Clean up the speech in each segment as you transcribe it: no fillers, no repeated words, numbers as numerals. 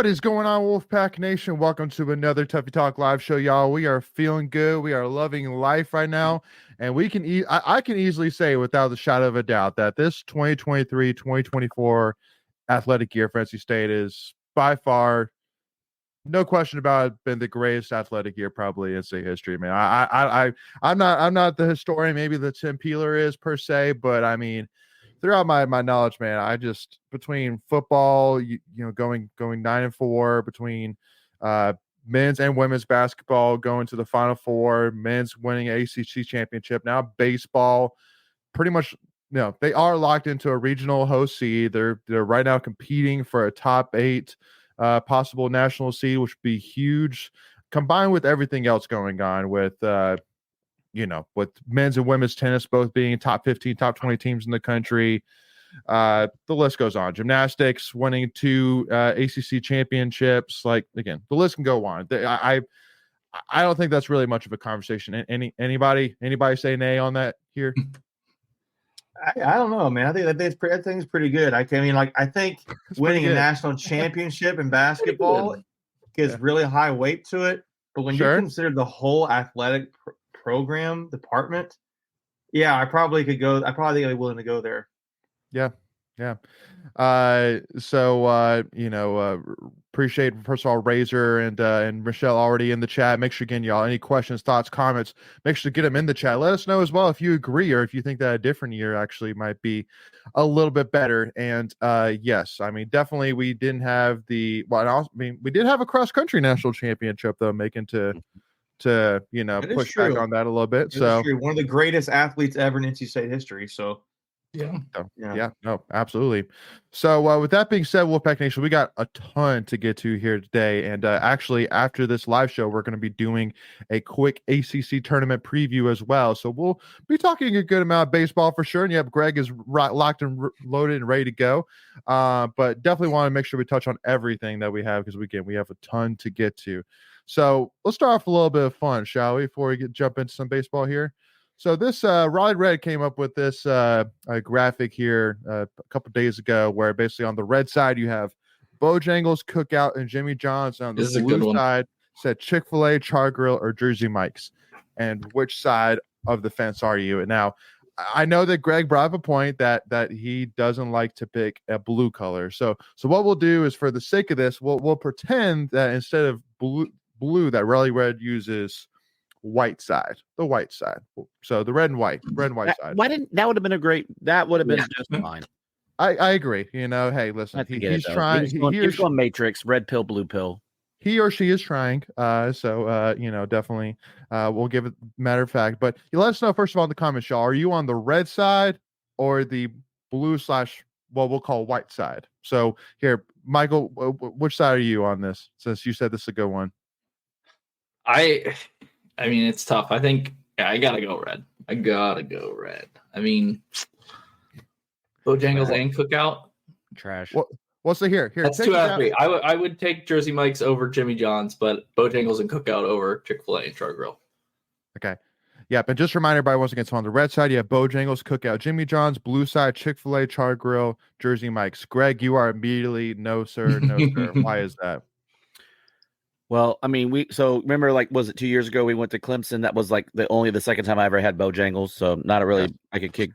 What is going on, Wolfpack Nation? Welcome to another Tuffy Talk live show, y'all. We are feeling good. We are loving life right now. And we can I can easily say without the shadow of a doubt that this 2023-2024 athletic year for NC State is by far, no question about it, been the greatest athletic year probably in state history, man. I'm not the historian, maybe the Tim Peeler is per se, but I mean, throughout my knowledge, man, I just between football, going 9-4, between men's and women's basketball going to the Final Four, men's winning ACC championship, now baseball, pretty much, they are locked into a regional host seed. They're right now competing for a top 8 possible national seed, which would be huge, combined with everything else going on with with men's and women's tennis both being top 15, top 20 teams in the country. The list goes on. Gymnastics winning 2 ACC championships. Like, again, the list can go on. I don't think that's really much of a conversation. Anybody say nay on that here? I don't know, man. I think it's pretty good. I think winning a national championship in basketball gives really high weight to it. But when you consider the whole athletic program department, I probably could go. I probably think I'd be willing to go there. Yeah. Appreciate, first of all, Razor and Michelle already in the chat. Make sure, again, y'all, any questions, thoughts, comments, make sure to get them in the chat. Let us know as well if you agree or if you think that a different year actually might be a little bit better. And yes, I mean, definitely we didn't have we did have a cross country national championship though, making to push back on that a little bit. So one of the greatest athletes ever in NC State history. So no, absolutely. So with that being said, Wolfpack Nation, we got a ton to get to here today. And actually, after this live show, we're going to be doing a quick ACC tournament preview as well. So we'll be talking a good amount of baseball for sure. And yep, Greg is locked and loaded and ready to go. But definitely want to make sure we touch on everything that we have, because we have a ton to get to. So let's start off a little bit of fun, shall we, before we jump into some baseball here. So this Raleigh Red came up with this graphic here a couple days ago, where basically on the red side you have Bojangles, Cookout, and Jimmy John's. On the blue side said Chick-fil-A, Char Grill, or Jersey Mike's. And which side of the fence are you? And now I know that Greg brought up a point that he doesn't like to pick a blue color. So what we'll do is, for the sake of this, we'll pretend that instead of blue that Raleigh Red uses white side, the white side. So the red and white side. That would have been just fine. I agree. Hey, listen, he's trying. He's going Matrix, red pill, blue pill. He or she is trying. Definitely we'll give it matter of fact. But you let us know, first of all, in the comments, y'all. Are you on the red side or the blue / what we'll call white side? So here, Michael, which side are you on this, since you said this is a good one? I mean, it's tough. I think I gotta go red. I mean, Bojangles and Cookout, trash. What's the here? That's 2 out of 3. I would take Jersey Mike's over Jimmy John's, but Bojangles and Cookout over Chick-fil-A and Char Grill. Okay. Yeah, but just remind everybody once again, so on the red side, you have Bojangles, Cookout, Jimmy John's. Blue side, Chick-fil-A, Char Grill, Jersey Mike's. Greg, you are immediately no, sir. Why is that? Well, I mean, remember, was it 2 years ago we went to Clemson? That was the second time I ever had Bojangles. So not really, I could kick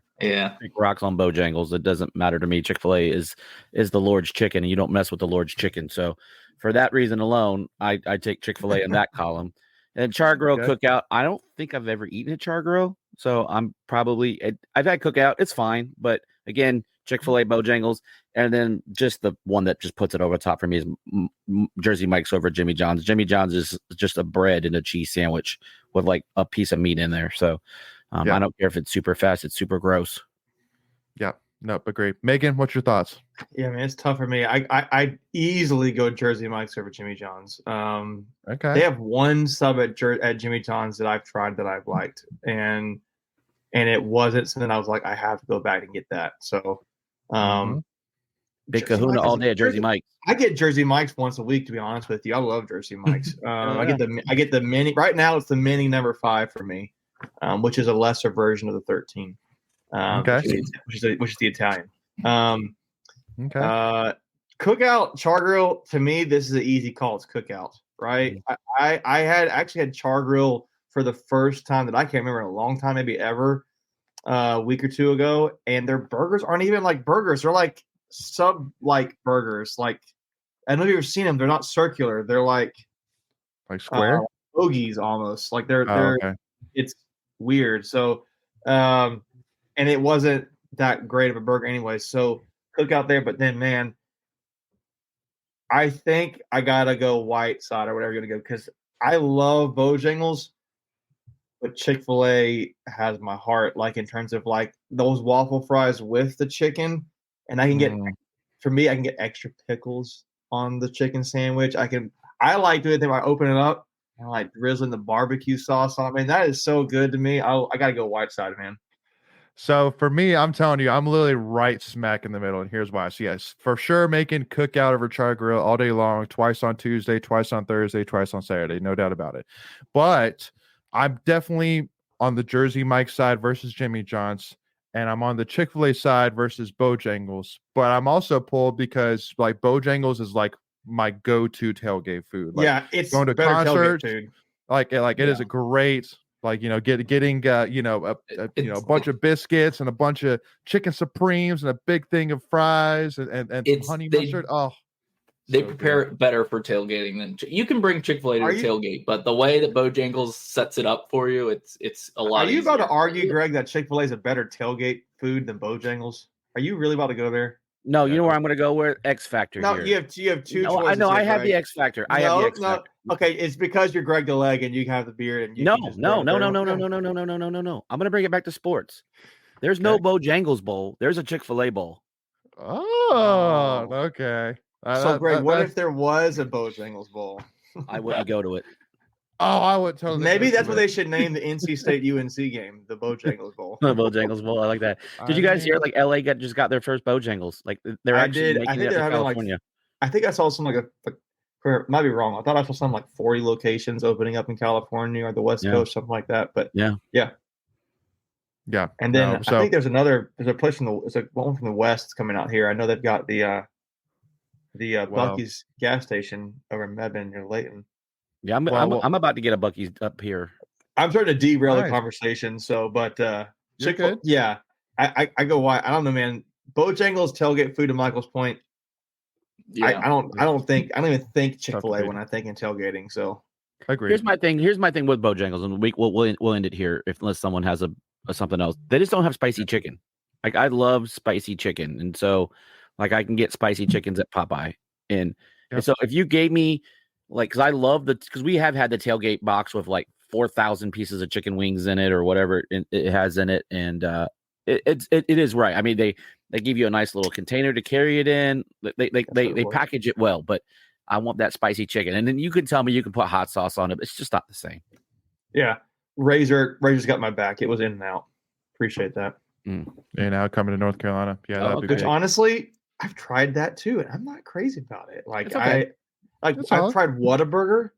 rocks on Bojangles. It doesn't matter to me. Chick-fil-A is the Lord's chicken, and you don't mess with the Lord's chicken. So for that reason alone, I take Chick-fil-A in that column. And Char Grill, Cookout, I don't think I've ever eaten a Char Grill. So I've had Cookout. It's fine. But again, Chick-fil-A, Bojangles, and then just the one that just puts it over the top for me is Jersey Mike's over Jimmy John's. Jimmy John's is just a bread and a cheese sandwich with a piece of meat in there. So I don't care if it's super fast, it's super gross. Yeah, no, agree. Megan, what's your thoughts? Yeah, man, it's tough for me. I easily go Jersey Mike's over Jimmy John's. Okay. They have one sub at Jimmy John's that I've tried that I've liked, and it wasn't something I was like, I have to go back and get that. So Big kahuna all day at Jersey Mike's. I get Jersey Mike's once a week, to be honest with you. I love Jersey Mike's. I get the mini. Right now, it's the mini number 5 for me, which is a lesser version of the 13. Which is the Italian. Cookout char grill, to me, this is an easy call. It's Cookout, right? I had actually had char grill for the first time that I can't remember in a long time, maybe ever, a week or two ago, and their burgers aren't even like burgers. They're like sub-like burgers. Like, I don't know if you've ever seen them. They're not circular. They're like square hoagies almost. Like they're okay. It's weird. So, and it wasn't that great of a burger anyway. So Cookout there, but then man, I think I gotta go white side or whatever you're gonna go because I love Bojangles, but Chick-fil-A has my heart. Like in terms of like those waffle fries with the chicken, and I can get for me, I can get extra pickles on the chicken sandwich. I like doing it when I open it up and like drizzling the barbecue sauce on it. Man, that is so good to me. I gotta go white side, man. So for me, I'm telling you, I'm literally right smack in the middle, and here's why. So yes, for sure, making cookout over char grill all day long, twice on Tuesday, twice on Thursday, twice on Saturday, no doubt about it. But I'm definitely on the Jersey Mike side versus Jimmy John's, and I'm on the Chick-fil-A side versus Bojangles. But I'm also pulled because like Bojangles is like my go-to tailgate food. Like, yeah, it's going to better concerts. Tailgate food. Like it is a great. Like, getting a bunch of biscuits and a bunch of chicken supremes and a big thing of fries and honey mustard. Oh, they prepare it better for tailgating than you can bring Chick-fil-A to a tailgate, but the way that Bojangles sets it up for you, it's a lot. Are you about to argue, Greg, that Chick-fil-A is a better tailgate food than Bojangles? Are you really about to go there? No, you know where I'm going to go? Where X Factor? No, here. you have two. No, choices I know. here, I have Greg. the X Factor. I have the X Factor. Okay, it's because you're Greg DeLeg and you have the beard. And No. I'm going to bring it back to sports. There's no Bojangles bowl. There's a Chick-fil-A bowl. Oh, okay. So, Greg, what if there was a Bojangles bowl? I wouldn't go to it. Oh, I would totally. Maybe that's what they should name the NC State UNC game, the Bojangles Bowl. The Bojangles Bowl. I like that. Did you guys hear like LA just got their first Bojangles? Like they're actually making it in California. I think I saw some might be wrong. I thought I saw some like 40 locations opening up in California or the West Coast, something like that. But yeah. And then I think there's a place there's one from the West that's coming out here. I know they've got the Buc-ee's gas station over in Mebane near Layton. Yeah, I'm about to get a Buc-ee's up here. I'm trying to derail the conversation. So, but yeah, I go why I don't know, man. Bojangles tailgate food to Michael's point. Yeah, I don't even think Chick-fil-A when I think in tailgating. So I agree. Here's my thing with Bojangles, and we'll end it here unless someone has a something else. They just don't have spicy chicken. Like I love spicy chicken, and so like I can get spicy chickens at Popeye, and so if you gave me like, because I love because we have had the tailgate box with like 4,000 pieces of chicken wings in it or whatever it has in it, and it is right. I mean, they give you a nice little container to carry it in. They package it well, but I want that spicy chicken, and then you can tell me you can put hot sauce on it. But it's just not the same. Yeah, Razor's got my back. It was in and out. Appreciate that. And now coming to North Carolina, which honestly, I've tried that too, and I'm not crazy about it. Like I've tried Whataburger.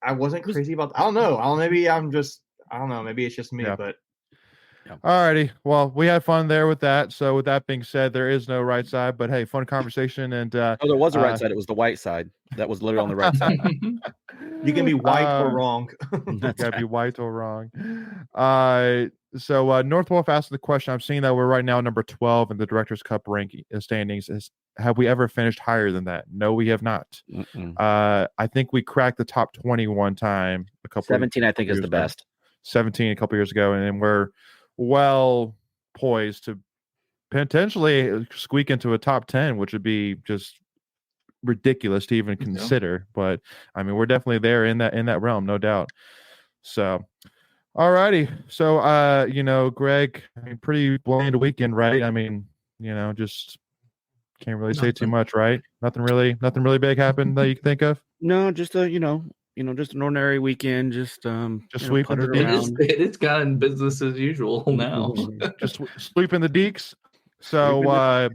I wasn't crazy about. I don't know. Maybe it's just me. But alrighty. Well, we had fun there with that. So with that being said, there is no right side. But hey, fun conversation. And there was a right side. It was the white side. That was literally on the right side. You can be white or wrong. You gotta be white or wrong. So North Wolf asked the question. I'm seeing that we're right now number 12 in the Directors Cup ranking standings. Have we ever finished higher than that? No, we have not. I think we cracked the top 20 one time. 17, I think, is the best. 17 a couple years ago, and we're well poised to potentially squeak into a top 10, which would be just ridiculous to even consider. But I mean, we're definitely there in that realm, no doubt. So. Alrighty. So, Greg, I mean, pretty bland weekend, right? I mean, just can't really say too much, right? Nothing really big happened that you can think of. No, just just an ordinary weekend. Just sweeping the deeks. It's gotten business as usual now. Just sweeping the deeks. So,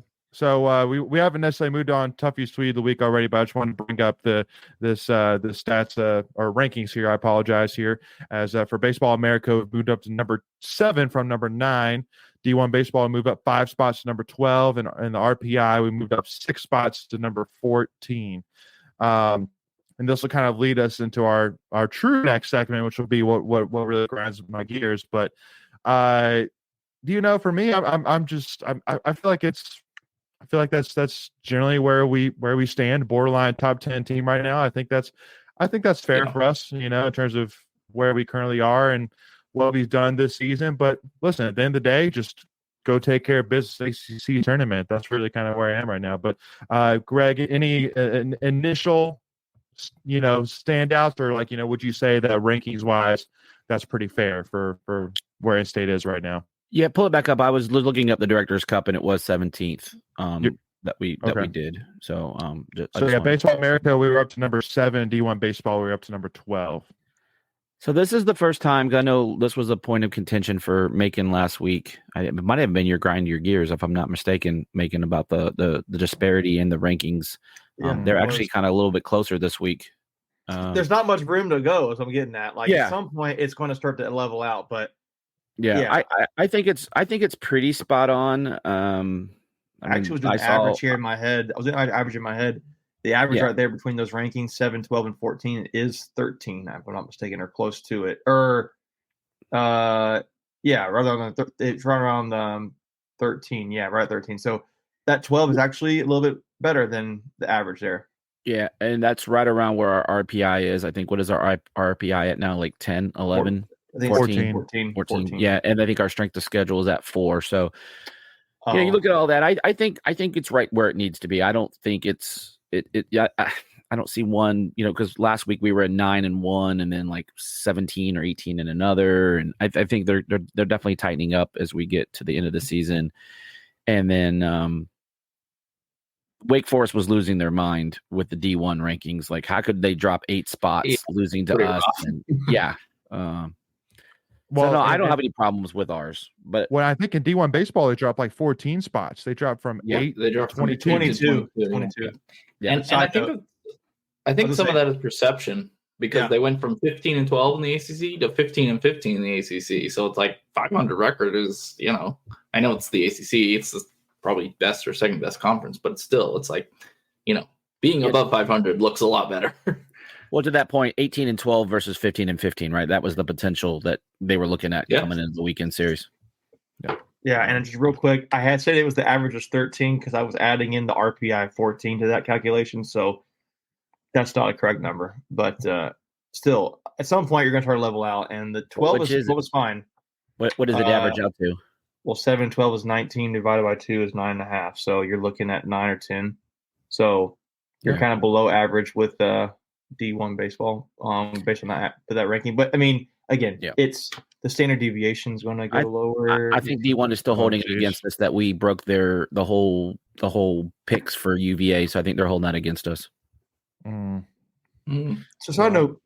we haven't necessarily moved on Tuffy's tweet of the week already, but I just wanted to bring up the stats or rankings here. I apologize here, as for Baseball America, we've moved up to number 7 from number 9. D1 baseball moved up 5 spots to number 12, and in the RPI we moved up 6 spots to number 14. And this will kind of lead us into our true next segment, which will be what really grinds my gears. But for me, I feel like that's generally where we stand, borderline top 10 team right now. I think that's fair for us, in terms of where we currently are and what we've done this season. But listen, at the end of the day, just go take care of business ACC tournament. That's really kind of where I am right now. But Greg, any initial standouts, or would you say that rankings wise, that's pretty fair for where in-state is right now? Yeah, pull it back up. I was looking up the Directors Cup, and it was 17th that we did. So, Baseball America, we were up to number 7. D1 baseball, we were up to number 12. So this is the first time. I know this was a point of contention for Macon last week. It might have been your grind your gears, if I'm not mistaken, Macon, about the disparity in the rankings. They're actually kind of a little bit closer this week. There's not much room to go, as I'm getting at. At some point, it's going to start to level out. But I think it's pretty spot on. I actually was doing average here in my head. I was doing average in my head. The average right there between those rankings, 7, 12, and 14, is 13, if I'm not mistaken, or close to it. Rather than it's right around 13. Yeah, right at 13. So that 12 is actually a little bit better than the average there. Yeah, and that's right around where our RPI is. I think, what is our RPI at now? Like 10, 11? I think 14. Yeah, and I think our strength of schedule is at 4. So, you look at all that. I think it's right where it needs to be. I don't think it's I don't see one, because last week we were at 9-1, and then like 17 or 18 in another, and I think they're definitely tightening up as we get to the end of the season. And then Wake Forest was losing their mind with the D1 rankings. Like, how could they drop 8 spots, losing to us? And, I don't have any problems with ours. But I think in D1 baseball, they dropped like 14 spots. They dropped from 8 to 22. Yeah. And I think some of that is perception, because they went from 15-12 in the ACC to 15-15 in the ACC. So it's like 500 record is, I know it's the ACC. It's probably best or second best conference, but still, it's like, being above 500 looks a lot better. Well, to that point, 18-12 versus 15-15, right? That was the potential that they were looking at coming into the weekend series. Yeah, and just real quick, I had said it was the average was 13 because I was adding in the RPI 14 to that calculation, so that's not a correct number. But still, at some point, you're going to try to level out, and the 12 is fine. What does it average out to? Well, 7-12 is 19 divided by 2 is 9.5, so you're looking at 9 or 10. So you're kind of below average with D1 baseball based on that ranking. But I mean, again, it's the standard deviation is going to go lower. I think D1 is still holding it against us that we broke the whole picks for UVA, so I think they're holding that against us. So side note,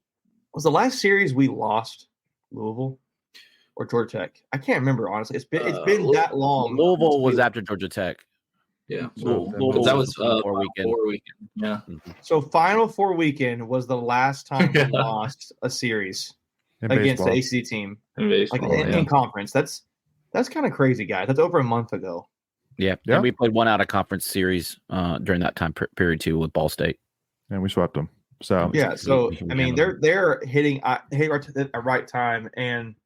was the last series we lost Louisville or Georgia Tech? I can't remember, honestly. It's been that long. Louisville was after Georgia Tech. Yeah, Louisville that was Final weekend. Yeah. So Final Four weekend was the last time we lost a series against the ACC team in conference. That's kind of crazy, guys. That's over a month ago. Yeah. And we played one out of conference series during that time period too with Ball State, and we swept them. So I mean, they're hitting at the right time, and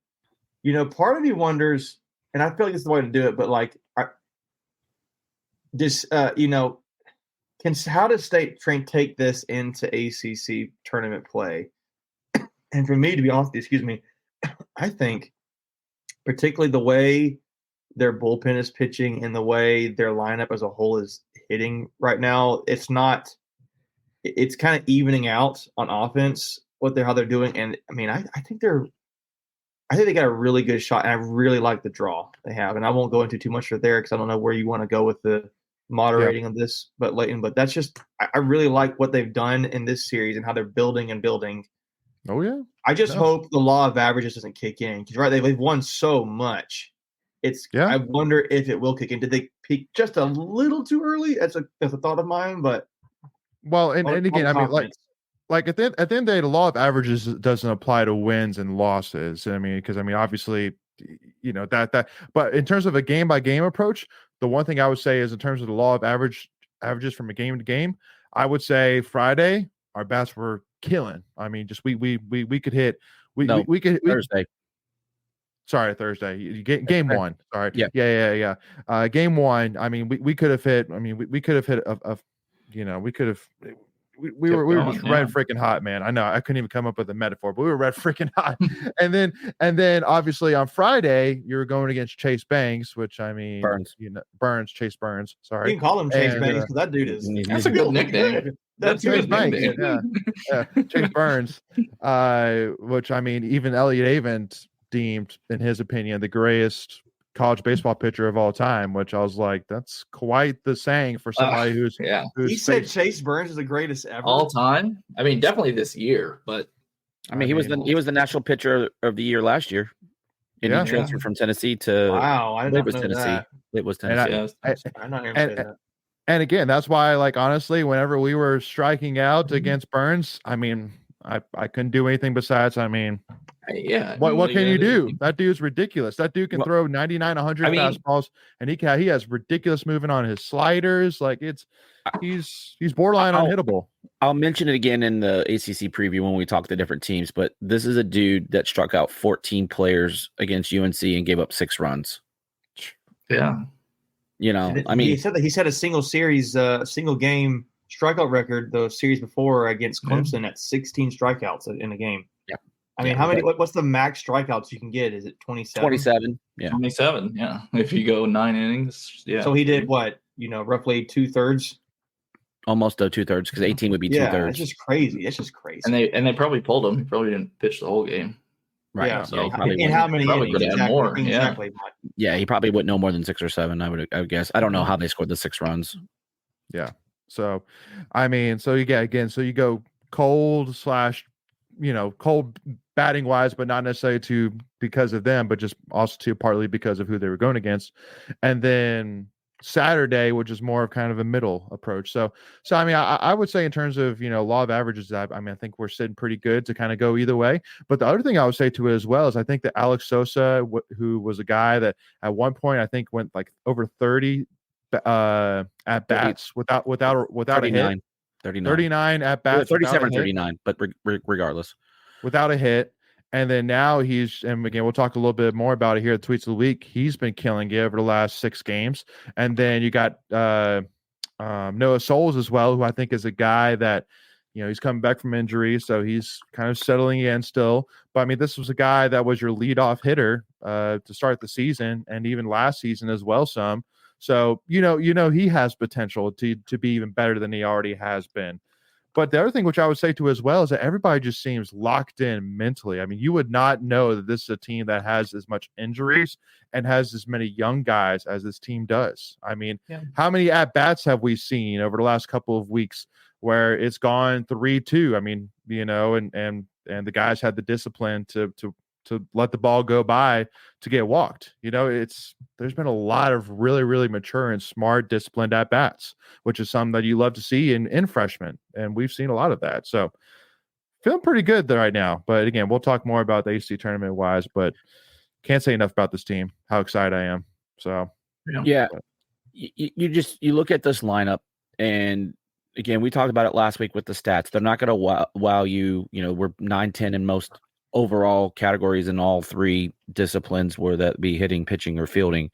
part of me wonders, and I feel like it's the way to do it, but like. How does State take this into ACC tournament play? And for me, to be honest, I think particularly the way their bullpen is pitching and the way their lineup as a whole is hitting right now, it's kind of evening out on offense how they're doing. And I mean, I think they got a really good shot, and I really like the draw they have. And I won't go into too much there because I don't know where you want to go with the moderating of this, but that's just I really like what they've done in this series and how they're building and building. Oh yeah. I just hope the law of averages doesn't kick in because they've won so much. I wonder if it will kick in. Did they peak just a little too early? That's a thought of mine, but and again, I mean, like at the end of the day, the law of averages doesn't apply to wins and losses. I mean, because obviously you know, that. But in terms of a game by game approach, the one thing I would say is in terms of the law of averages from a game to game, I would say Friday our bats were killing. I mean, just we could hit. We could Thursday. Sorry, Thursday. Game one. Sorry. Yeah. Game one. I mean, we could have hit. I mean, we could have hit we could have. We were just red freaking hot, man. I know I couldn't even come up with a metaphor, but we were red freaking hot. and then obviously on Friday you were going against Chase Banks, which I mean Chase Burns. Sorry, you can call him Chase Banks because that dude is. That's a good nickname. That's Chase Banks. Yeah, Chase Burns. Which I mean, even Elliott Avent deemed, in his opinion, the greatest college baseball pitcher of all time, which I was like, that's quite the saying for somebody who's he said Chase Burns is the greatest ever all time. I mean, definitely this year, but I mean, he was the national pitcher of the year last year. And he transferred from Tennessee to I believe it was Tennessee. That. It was Tennessee. I'm not hearing that. And again, that's why, like, honestly, whenever we were striking out against Burns, I mean, I couldn't do anything besides, I mean, what can you do? That dude's ridiculous. That dude can throw 99, 100 fastballs, and he has ridiculous movement on his sliders. Like he's borderline unhittable. I'll mention it again in the ACC preview when we talk to different teams, but this is a dude that struck out 14 players against UNC and gave up 6 runs. Yeah. You know, I mean, he said that he's had a single game strikeout record the series before against Clemson at 16 strikeouts in a game. Yeah. I mean, how many? What's the max strikeouts you can get? Is it 27? 27. Yeah. 27. Yeah. If you go 9 innings. Yeah. So he did what? Roughly 2/3. Almost 2/3 because 18 would be 2/3. Yeah, it's just crazy. It's just crazy. And they probably pulled him. He probably didn't pitch the whole game. Right. Yeah. So in how many innings? Exactly. Yeah, he probably wouldn't know more than 6 or 7. I would guess. I don't know how they scored the 6 runs. Yeah. So, I mean, so you go cold batting wise, but not necessarily because of them, but just also partly because of who they were going against. And then Saturday, which is more of kind of a middle approach. So I mean, I would say in terms of, law of averages, I mean, I think we're sitting pretty good to kind of go either way. But the other thing I would say to it as well is I think that Alex Sosa, who was a guy that at one point I think went like over 30 at bats without a hit. 39 at bats, 37, 39, but regardless, without a hit. And then now and again, we'll talk a little bit more about it here at Tweets of the Week. He's been killing it over the last 6 games. And then you got Noah Souls as well, who I think is a guy that, he's coming back from injury, so he's kind of settling in still. But I mean, this was a guy that was your leadoff hitter to start the season, and even last season as well some. So, he has potential to be even better than he already has been. But the other thing which I would say to as well is that everybody just seems locked in mentally. I mean, you would not know that this is a team that has as much injuries and has as many young guys as this team does. I mean, how many at-bats have we seen over the last couple of weeks where it's gone 3-2? I mean, and the guys had the discipline to let the ball go by to get walked. There's been a lot of really, really mature and smart, disciplined at bats, which is something that you love to see in freshmen. And we've seen a lot of that. So feeling pretty good there right now. But again, we'll talk more about the AC tournament wise, but can't say enough about this team, how excited I am. So, yeah. You look at this lineup, and again, we talked about it last week with the stats. They're not going to wow you. We're 9-10 in most overall categories in all 3 disciplines, whether that be hitting, pitching, or fielding.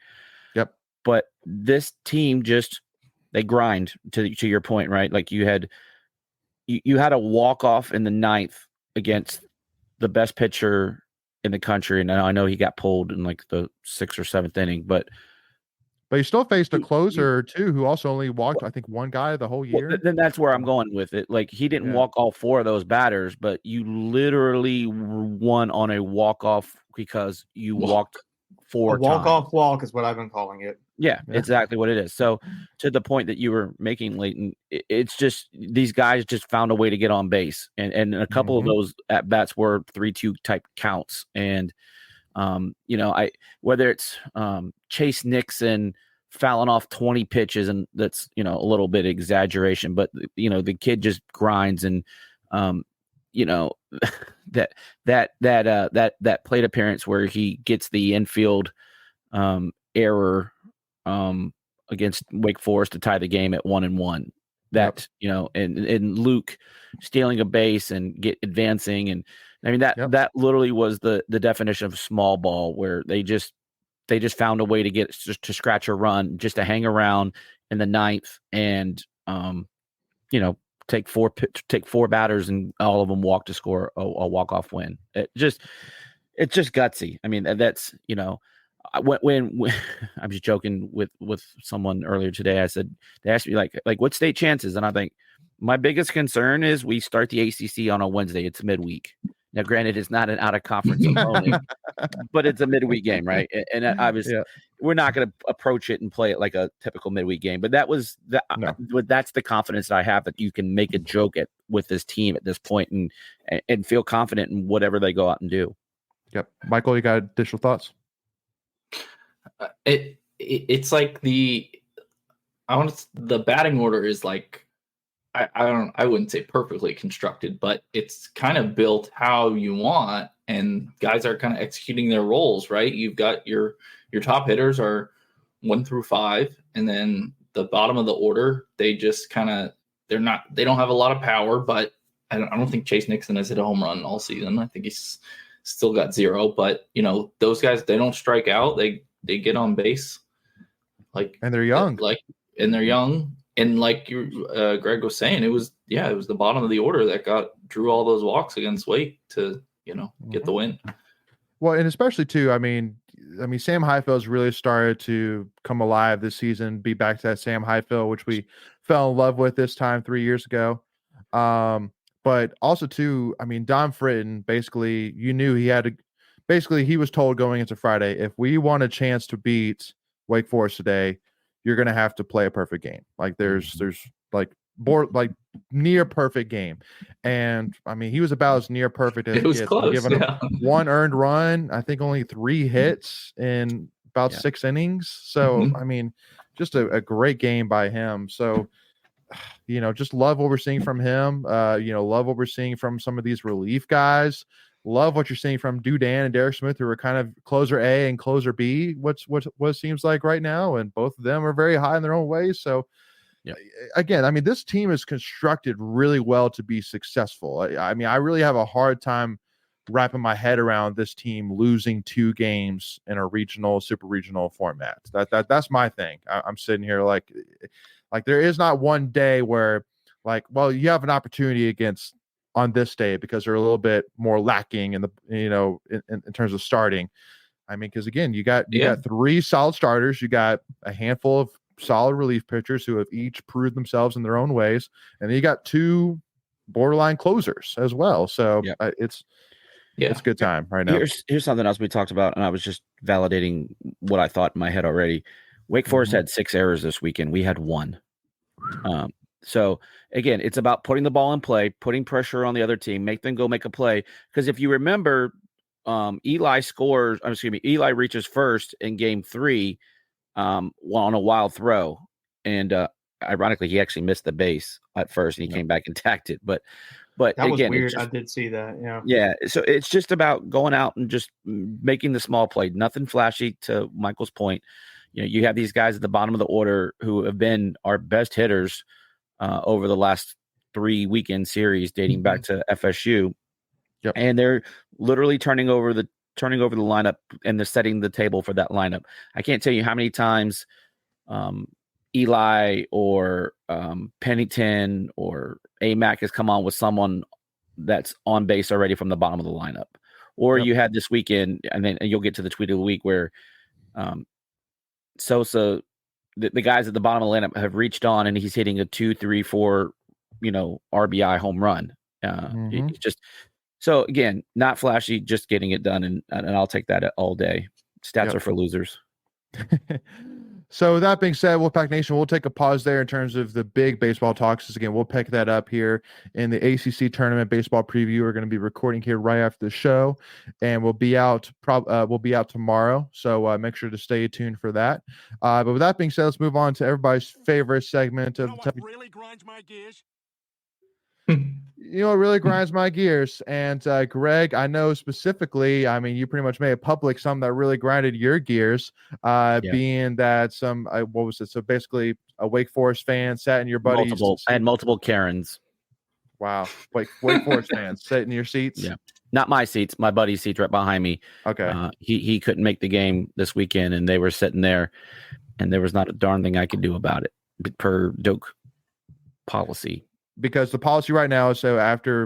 Yep. But this team they grind to your point, right? Like you had a walk-off in the 9th against the best pitcher in the country. And I know he got pulled in like the 6th or 7th inning, but you still faced a closer too, who also only walked, I think, one guy the whole year. Well, then that's where I'm going with it. Like he didn't walk all 4 of those batters, but you literally won on a walk-off because you walked 4 times. Walk-off walk is what I've been calling it. Yeah, exactly what it is. So to the point that you were making, Leighton, it's just these guys just found a way to get on base. And a couple of those at-bats were 3-2 type counts. And, whether it's Chase Nixon fouling off 20 pitches, and that's, a little bit exaggeration, but, the kid just grinds. And, that plate appearance where he gets the infield error against Wake Forest to tie the game at 1-1. That and Luke stealing a base and advancing, and I mean that literally was the definition of small ball, where they just found a way to get to scratch a run, just to hang around in the ninth, and take four batters and all of them walk to score a walk-off win. It's just gutsy. I mean, that's when I was joking with someone earlier today. I said, they asked me like what state chances, and I think my biggest concern is we start the ACC on a Wednesday. It's midweek. Now, granted, it's not an out of conference opponent, but it's a midweek game, right? And we're not going to approach it and play it like a typical midweek game. But that's the confidence that I have, that you can make a joke with this team at this point and feel confident in whatever they go out and do. Yep, Michael, you got additional thoughts? It's like the batting order is like, I wouldn't say perfectly constructed, but it's kind of built how you want, and guys are kind of executing their roles, right? You've got your top hitters are 1 through 5, and then the bottom of the order, they just kind of they don't have a lot of power, but I don't think Chase Nixon has hit a home run all season. I think he's still got 0, but those guys, they don't strike out. They get on base, and they're young, and they're young. And like Greg was saying, it was the bottom of the order that drew all those walks against Wake to get the win. Well, and especially too, I mean, Sam Highfield's really started to come alive this season, be back to that Sam Highfield, which we fell in love with this time 3 years ago. But also too, I mean, Don Fritton, basically, he was told going into Friday, if we want a chance to beat Wake Forest today, you're going to have to play a perfect game. Like there's near perfect game. And I mean, he was about as near perfect as it was close. Given him 1 earned run, I think only 3 hits in about 6 innings. So, I mean, just a great game by him. So, just love what we're seeing from him. Love what we're seeing from some of these relief guys. Love what you're seeing from Dudan and Derek Smith, who are kind of closer A and closer B. What seems like right now, and both of them are very high in their own ways. So, again, I mean, this team is constructed really well to be successful. I mean, I really have a hard time wrapping my head around this team losing 2 games in a regional, super regional format. That's my thing. I'm sitting here like there is not one day where you have an opportunity on this day because they're a little bit more lacking in the in terms of starting. I mean, because again, you got 3 solid starters, you got a handful of solid relief pitchers who have each proved themselves in their own ways, and then you got 2 borderline closers as well. So it's a good time right now. Here's something else we talked about, and I was just validating what I thought in my head already. Wake Forest had 6 errors this weekend. We had 1. So again, it's about putting the ball in play, putting pressure on the other team, make them go make a play. Because if you remember, Eli reaches first in game 3 on a wild throw. And ironically, he actually missed the base at first and he came back and tacked it. But that was weird. I did see that. Yeah. Yeah. So it's just about going out and just making the small play. Nothing flashy, to Michael's point. You have these guys at the bottom of the order who have been our best hitters over the last 3 weekend series dating back to FSU. Yep. And they're literally turning over the lineup, and they're setting the table for that lineup. I can't tell you how many times Eli or Pennington or AMAC has come on with someone that's on base already from the bottom of the lineup. Or you had this weekend, and you'll get to the tweet of the week where Sosa, the guys at the bottom of the lineup have reached on, and he's hitting a 2, 3, 4, RBI home run. It's just, so again, not flashy, just getting it done, and I'll take that all day. Stats are for losers. So with that being said, Wolfpack Nation, we'll take a pause there in terms of the big baseball talks. Again, we'll pick that up here in the ACC tournament baseball preview. We're going to be recording here right after the show, and we'll be out tomorrow. So make sure to stay tuned for that. But with that being said, let's move on to everybody's favorite segment of really grinds my gears. You know, it really grinds my gears. And Greg, I know specifically, I mean, you pretty much made it public some that really grinded your gears, being that some, what was it? So basically, a Wake Forest fan sat in your buddy's. I had multiple Karens. Wow. Wake Forest fans sit in your seats? Yeah. Not my seats, my buddy's seats right behind me. Okay. He couldn't make the game this weekend, and they were sitting there, and there was not a darn thing I could do about it per Doak policy. Because the policy right now is so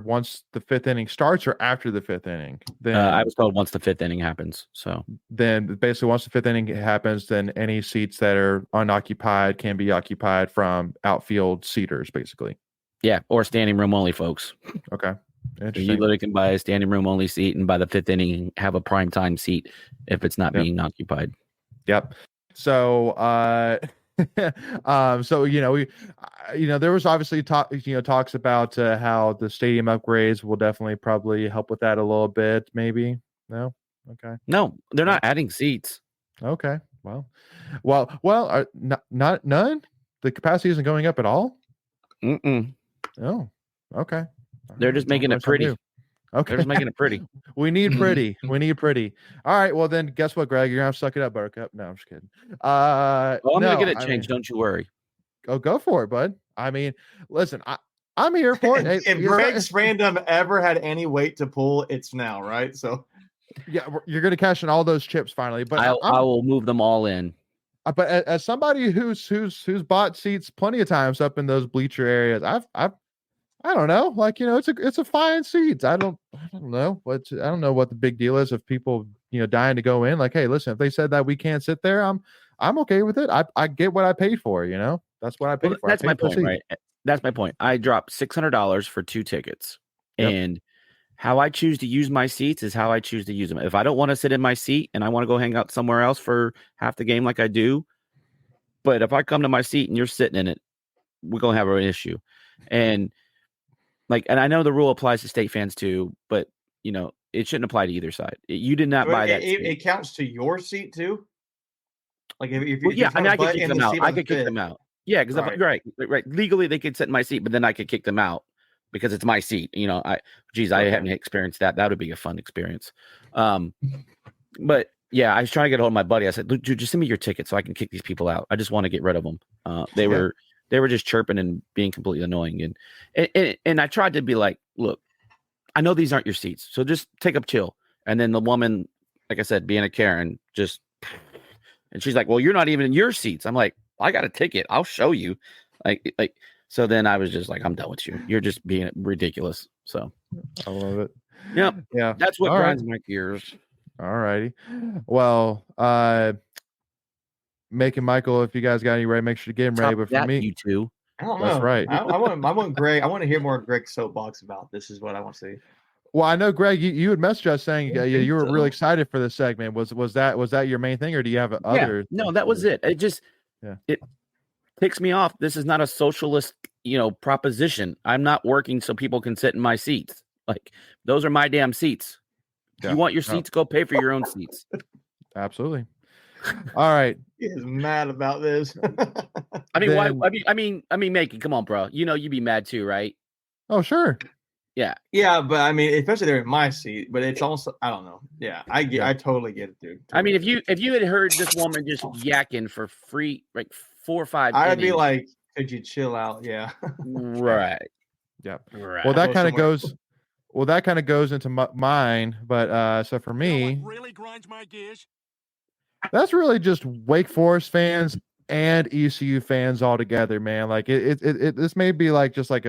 once the fifth inning starts or after the fifth inning? Then I was told once the fifth inning happens. So then basically once the fifth inning happens, then any seats that are unoccupied can be occupied from outfield seaters, basically. Yeah, or standing room only, folks. Okay. You literally can buy a standing room only seat, and by the fifth inning, have a prime time seat if it's not being occupied. Yep. So, so there was obviously talks about how the stadium upgrades will definitely probably help with that a little bit. Maybe no. Okay. No, they're not adding seats. Okay. Well. Not none. The capacity isn't going up at all. Oh. Okay. They're just making it pretty. Okay. They're just making it pretty. We need pretty. We need pretty. All right. Well, then guess what, Greg? You're going to have to suck it up, Buttercup. No, I'm just kidding. I'm going to get it changed. Don't you worry. Go for it, bud. I mean, listen, I'm here for it. If Greg's fandom ever had any weight to pull, it's now, right? So, yeah, you're going to cash in all those chips finally. But I will move them all in. But as somebody who's bought seats plenty of times up in those bleacher areas, I don't know, it's a fine seat. I don't know what the big deal is of people dying to go in. Like, hey, listen, if they said that we can't sit there, I'm okay with it. I get what I paid for. That's what I paid for. That's my point, right? That's my point. I dropped $600 for 2 tickets, and how I choose to use my seats is how I choose to use them. If I don't want to sit in my seat and I want to go hang out somewhere else for half the game, like I do, but if I come to my seat and you're sitting in it, we're gonna have an issue, and I know the rule applies to state fans too, but it shouldn't apply to either side. You did not buy that. It counts to your seat too. Like if I could kick them out. I could kick them out. Yeah, because right. Legally, they could sit in my seat, but then I could kick them out because it's my seat. I haven't experienced that. That would be a fun experience. But yeah, I was trying to get a hold of my buddy. I said, "Dude, just send me your ticket so I can kick these people out. I just want to get rid of them." They were just chirping and being completely annoying. And I tried to be like, look, I know these aren't your seats, so just take a chill. And then the woman, like I said, being a Karen, and she's like, well, you're not even in your seats. I'm like, I got a ticket. I'll show you. So then I was just like, I'm done with you. You're just being ridiculous. So I love it. Yep. Yeah. That's what grinds my gears. All righty. Well, Making Michael, if you guys got any ready, make sure to get him ready. But for me, you two. I don't know. That's right. I want Greg. I want to hear more Greg's soapbox about this. Is what I want to see. Well, I know, Greg, you had messaged us saying you were really excited for this segment. Was that your main thing, or do you have other? No, that was it. It just it ticks me off. This is not a socialist, proposition. I'm not working so people can sit in my seats. Like, those are my damn seats. If you want your seats, go pay for your own seats. Absolutely. All right. He is mad about this. I mean, why? I mean, Makey, come on, bro. You'd be mad too, right? Oh, sure. Yeah. Yeah, but I mean, especially they're in my seat, but it's also, I don't know. Yeah, I totally get it, dude. I mean, if you had heard this woman just yakking for free, like 4 or 5 I'd be like, could you chill out? Yeah. Right. Yeah. Right. Well, that kind of goes. Well, that kind of goes into mine, but so for me, what really grinds my gears? That's really just Wake Forest fans and ECU fans all together, man. Like this may be like just like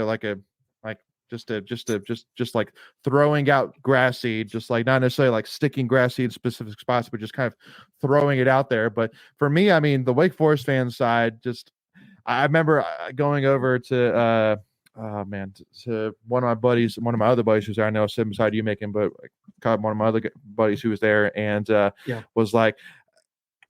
throwing out grass seed, just like not necessarily like sticking grass seed in specific spots, but just kind of throwing it out there. But for me, I mean, the Wake Forest fan side, I remember going over to to one of my other buddies who's there. I know sitting beside you, making, but caught one of my other buddies who was there and was like,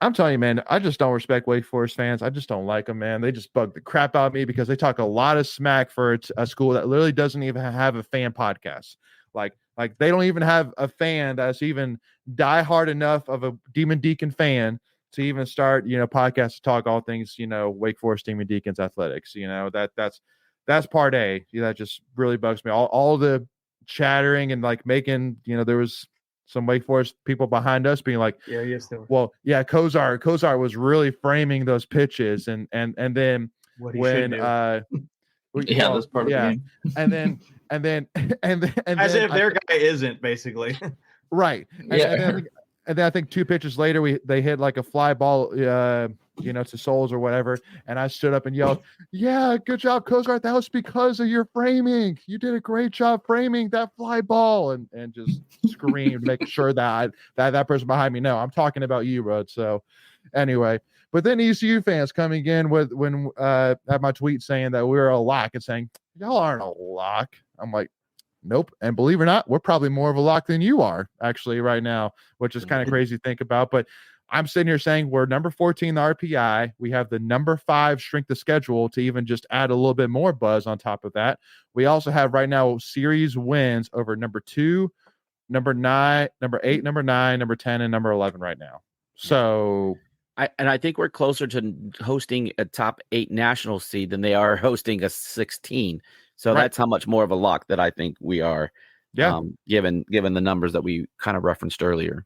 I'm telling you, man, I just don't respect Wake Forest fans. I just don't like them, man. They just bug the crap out of me because they talk a lot of smack for a school that literally doesn't even have a fan podcast. Like they don't even have a fan that's even diehard enough of a Demon Deacon fan to even start, podcast to talk all things, Wake Forest Demon Deacons athletics. that's part A. That just really bugs me. All the chattering and like making, there was some Wake Forest people behind us being like, well, yeah, Kozar was really framing those pitches, and then what he when that's part of the game. and then as if their guy isn't, basically. Right. And then I think 2 pitches later they hit like a fly ball to Souls or whatever, and I stood up and yelled, "Yeah, good job, Kozar. That was because of your framing. You did a great job framing that fly ball," and just screamed, making sure that person behind me. No, I'm talking about you, bud. So anyway, but then ECU fans coming in when at my tweet saying that we're a lock and saying y'all aren't a lock. I'm like, nope. And believe it or not, we're probably more of a lock than you are actually right now, which is kind of crazy to think about. But I'm sitting here saying we're number 14 in the RPI. We have the number 5 strength of schedule to even just add a little bit more buzz on top of that. We also have right now series wins over number 2, number 9, number 8, number 9, number 10, and number 11 right now. So I think we're closer to hosting a top 8 national seed than they are hosting a 16. So that's how much more of a lock that I think we are. Yeah. Given the numbers that we kind of referenced earlier.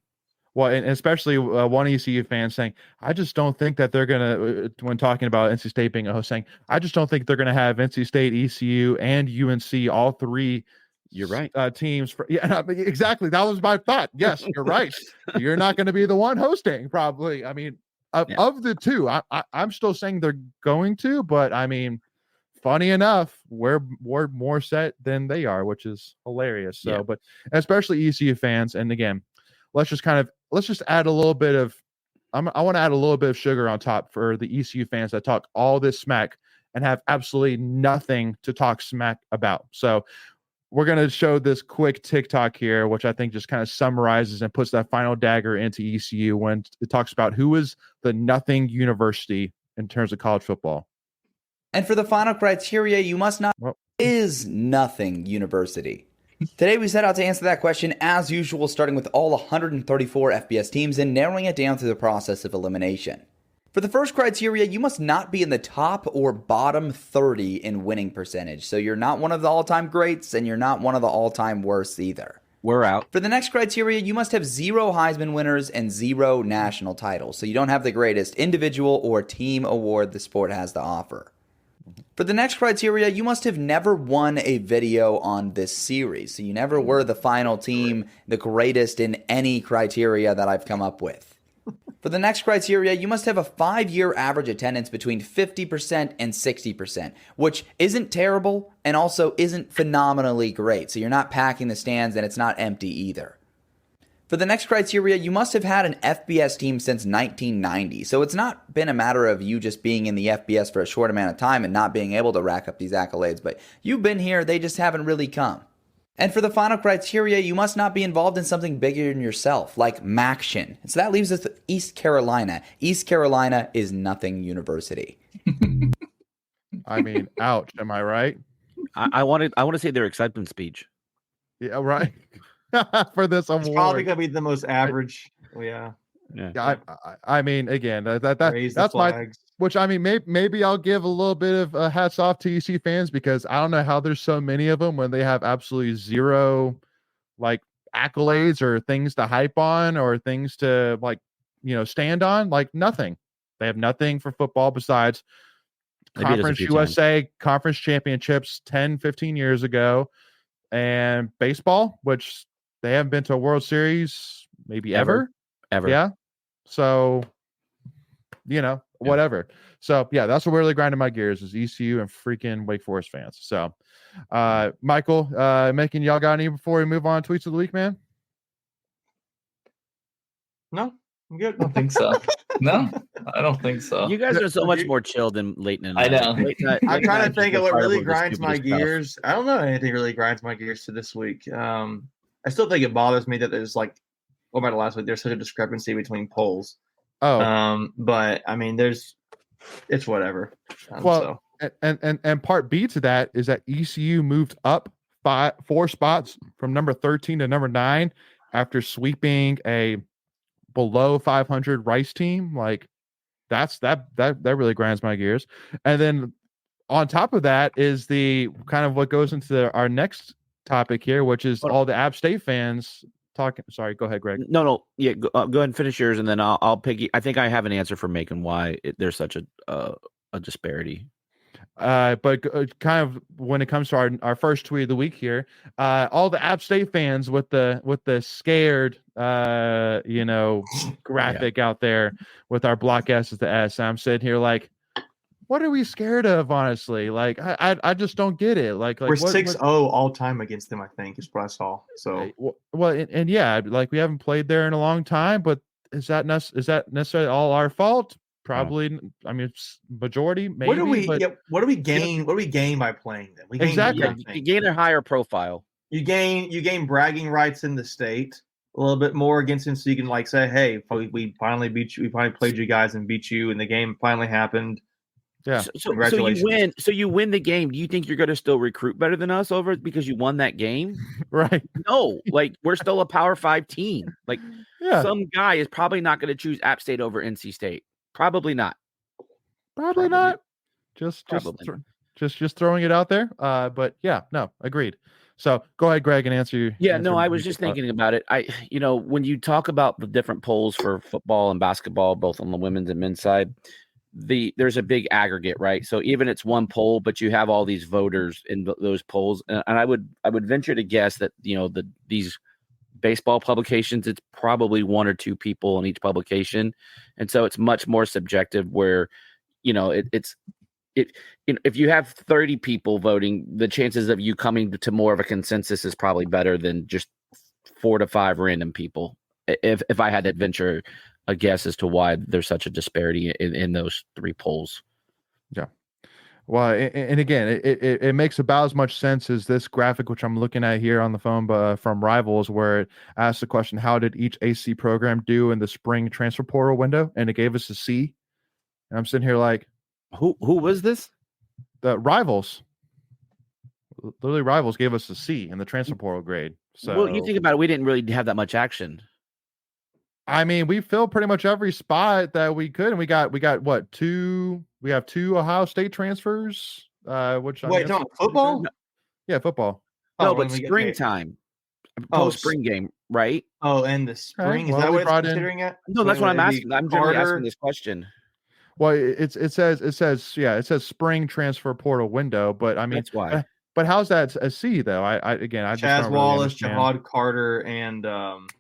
Well, and especially one ECU fan saying, I just don't think that they're going to, when talking about NC State being a host, saying, I just don't think they're going to have NC State, ECU, and UNC, all 3. You're right. Teams. Exactly. That was my thought. Yes, you're right. You're not going to be the one hosting, probably. I mean, of the 2, I'm still saying they're going to, but I mean, funny enough, we're more set than they are, which is hilarious. So, but especially ECU fans, and again, let's just add a little bit of, I want to add a little bit of sugar on top for the ECU fans that talk all this smack and have absolutely nothing to talk smack about. So we're going to show this quick TikTok here, which I think just kind of summarizes and puts that final dagger into ECU when it talks about who is the nothing university in terms of college football. And for the final criteria, you must not is nothing university. Today we set out to answer that question as usual, starting with all 134 FBS teams and narrowing it down through the process of elimination. For the first criteria, you must not be in the top or bottom 30 in winning percentage. So you're not one of the all-time greats and you're not one of the all-time worsts either. We're out. For the next criteria, you must have 0 Heisman winners and 0 national titles. So you don't have the greatest individual or team award the sport has to offer. For the next criteria, you must have never won a video on this series. So you never were the final team, the greatest in any criteria that I've come up with. For the next criteria, you must have a 5-year average attendance between 50% and 60%, which isn't terrible and also isn't phenomenally great. So you're not packing the stands and it's not empty either. For the next criteria, you must have had an FBS team since 1990. So it's not been a matter of you just being in the FBS for a short amount of time and not being able to rack up these accolades, but you've been here, they just haven't really come. And for the final criteria, you must not be involved in something bigger than yourself, like Maction. So that leaves us with East Carolina. East Carolina is nothing university. I mean, ouch. Am I right? I want to say their acceptance speech. Yeah, right. For this award. It's probably going to be the most average. Yeah. I mean, again, that's my, which I mean, maybe I'll give a little bit of hats off to EC fans, because I don't know how there's so many of them when they have absolutely 0 like accolades or things to hype on or things to stand on, like nothing. They have nothing for football besides Conference USA conference championships 10, 15 years ago, and baseball, which they haven't been to a World Series maybe ever. Yeah. So, whatever. So, yeah, that's what really grinding my gears is ECU and freaking Wake Forest fans. So, Michael, making y'all got any before we move on to tweets of the week, man? No, I'm good. I don't think so. No, I don't think so. You guys are so much more chill than Leighton and I know. I'm trying to think of what really grinds my gears. I don't know anything really grinds my gears to this week. I still think it bothers me that there's about the last week, there's such a discrepancy between polls. But I mean, it's whatever. And part B to that is that ECU moved up 4 spots from number 13 to number 9 after sweeping a below 500 Rice team. Like that really grinds my gears. And then on top of that is the kind of what goes into our next topic here, which is all the App State fans talking. Sorry, go ahead, Greg. No, yeah, go ahead and finish yours, and then I'll piggy. I think I have an answer for Macon why there's such a disparity. But kind of when it comes to our first tweet of the week here, all the App State fans with the scared graphic out there with our block S as the S. I'm sitting here like, what are we scared of, honestly? Like, I just don't get it. Like we're 6-0 all time against them, I think, is what I saw. So well, and yeah, like we haven't played there in a long time, but is that necessarily all our fault? Probably. I mean, majority maybe. What do we gain? What do we gain by playing them? We gain exactly. You gain a higher profile. You gain bragging rights in the state a little bit more against them, so you can like say, "Hey, we finally beat you. We finally played you guys and beat you, and the game finally happened." Yeah. So you win. So you win the game. Do you think you're going to still recruit better than us over because you won that game? Right. No. Like we're still a Power 5 team. Like some guy is probably not going to choose App State over NC State. Probably not. Probably not. Just throwing it out there. But yeah, no, agreed. So go ahead, Greg, and answer. Yeah, no, I was just thinking about it. When you talk about the different polls for football and basketball, both on the women's and men's side, there's a big aggregate, right? So even it's one poll, but you have all these voters in those polls, and I would venture to guess that these baseball publications, it's probably one or two people in each publication, and so it's much more subjective. Where if you have 30 people voting, the chances of you coming to more of a consensus is probably better than just 4 to 5 random people. If I had to venture a guess as to why there's such a disparity in those 3 polls. Yeah. Well, and again, it makes about as much sense as this graphic, which I'm looking at here on the phone, from Rivals, where it asks the question, how did each AC program do in the spring transfer portal window? And it gave us a C. And I'm sitting here like, who was this? The Rivals. Literally, Rivals gave us a C in the transfer portal grade. So, well, you think about it, we didn't really have that much action. I mean, we filled pretty much every spot that we could, and we got what, 2? We have 2 Ohio State transfers. Which football? No. Yeah, football. No, but springtime, spring game, right? Oh, and the spring is that what it's considering it? No, that's what I'm asking. I'm generally asking this question. Well, it says spring transfer portal window, but I mean that's why. But how's that a C though? I Chaz Wallace, Jahad Carter, and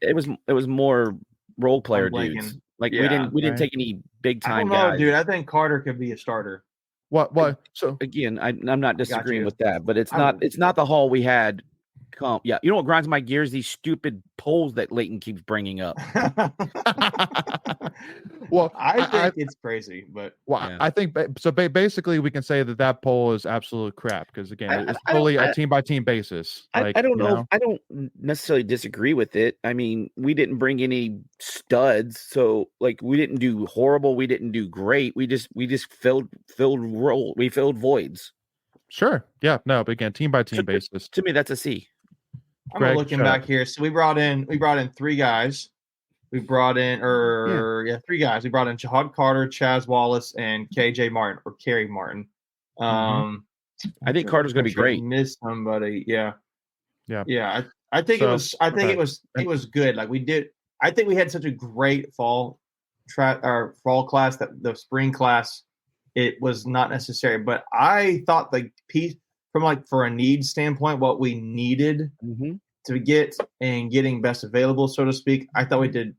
it was more role player dudes. Like we didn't take any big time guys. Dude. I think Carter could be a starter. What? So again, I'm not disagreeing with that, but it's not the haul we had. Yeah, you know what grinds my gears? These stupid polls that Leighton keeps bringing up. Well, I think it's crazy, but I think so. Basically, we can say that poll is absolute crap because again, it's totally a team by team basis. I don't know. I don't necessarily disagree with it. I mean, we didn't bring any studs, so like we didn't do horrible. We didn't do great. We just filled role. We filled voids. Sure. Yeah. No. But again, team by team basis. To me, that's a C. I'm looking back here. So we brought in 3 guys. We brought in 3 guys. We brought in Jahad Carter, Chaz Wallace, and KJ Martin or Kerry Martin. I think Carter's going to be great. Miss somebody. Yeah. I think it was good. Like I think we had such a great fall class that the spring class, it was not necessary. But I thought the piece from for a need standpoint, what we needed to get and getting best available, so to speak, I thought we did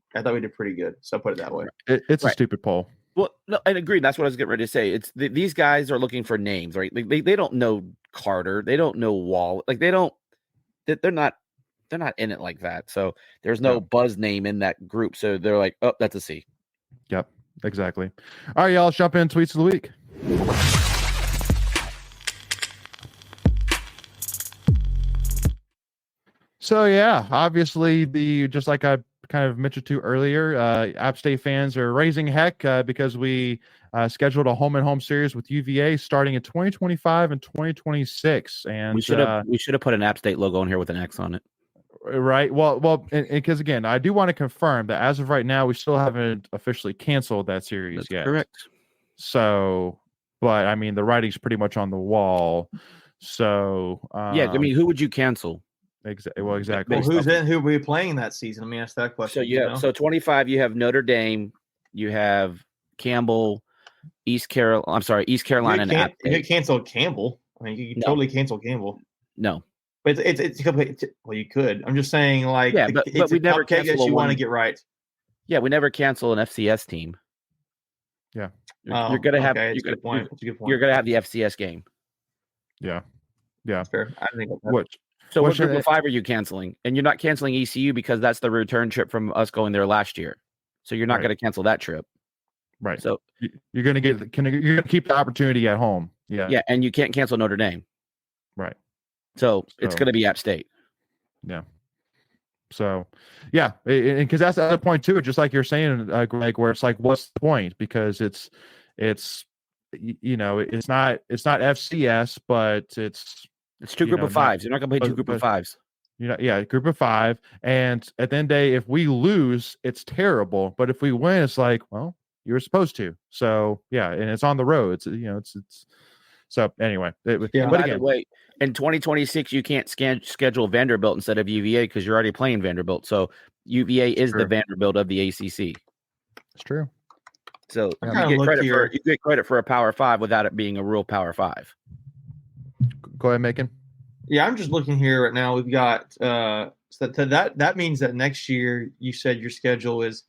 pretty good. So I'll put it that way. It's a stupid poll. Well, no, I agree. That's what I was getting ready to say. It's these guys are looking for names, right? They don't know Carter. They don't know Wall. Like they're not in it like that. So there's no buzz name in that group. So they're like, oh, that's a C. Yep, exactly. All right, y'all, let's jump in tweets of the week. So yeah, obviously just like I kind of mentioned to earlier, App State fans are raising heck because we scheduled a home and home series with UVA starting in 2025 and 2026 , and we should have put an App State logo on here with an X on it. Right. Well, because again, I do want to confirm that as of right now, we still haven't officially canceled that series yet. Correct. So, but I mean the writing's pretty much on the wall. So yeah, I mean, who would you cancel? Exactly. Well, who will be playing that season? Let me ask that question. So 25, you have Notre Dame, you have Campbell, East Carolina, and App State. You could cancel Campbell. I mean, you could totally cancel Campbell. No, but it's well, you could. I'm just saying, like, but we never cancel that you want to get right. Yeah, we never cancel an FCS team. Yeah, you're gonna have. That's a good point. You're gonna have the FCS game. Yeah. That's fair. I think what group of 5 are you canceling? And you're not canceling ECU because that's the return trip from us going there last year. So you're not going to cancel that trip. Right. So you're going to keep the opportunity at home. Yeah. Yeah. And you can't cancel Notre Dame. Right. So it's going to be App State. Yeah. So, yeah. And because that's the other point too, just like you're saying, Greg, where it's like, what's the point? Because it's not FCS, but it's two group of 5s. You're not going to play two group of 5s. Group of 5. And at the end of the day, if we lose, it's terrible. But if we win, it's like, well, you were supposed to. So yeah, and it's on the road. It's so anyway. But again, wait, in 2026, you can't schedule Vanderbilt instead of UVA because you're already playing Vanderbilt. So UVA is the Vanderbilt of the ACC. It's true. So you get credit for a Power 5 without it being a real Power 5. Go ahead, Macon. Yeah, I'm just looking here right now. We've got so that means that next year you said your schedule is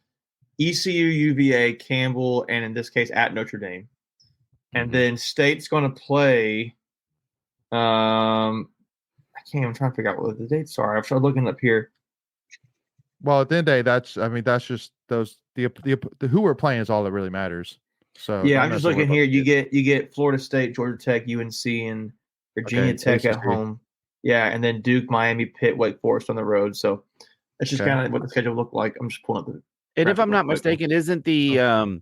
ECU, UVA, Campbell, and in this case at Notre Dame. And then State's going to play. I'm trying to figure out what the dates are. I've started looking up here. Well, at the end of the day, that's just those the who we're playing is all that really matters. So yeah, I'm just looking here. You get Florida State, Georgia Tech, UNC, and Virginia Tech at home. Yeah, and then Duke, Miami, Pitt, Wake Forest on the road. So that's just kind of what the schedule looked like. I'm just pulling up the. And if I'm not mistaken, isn't the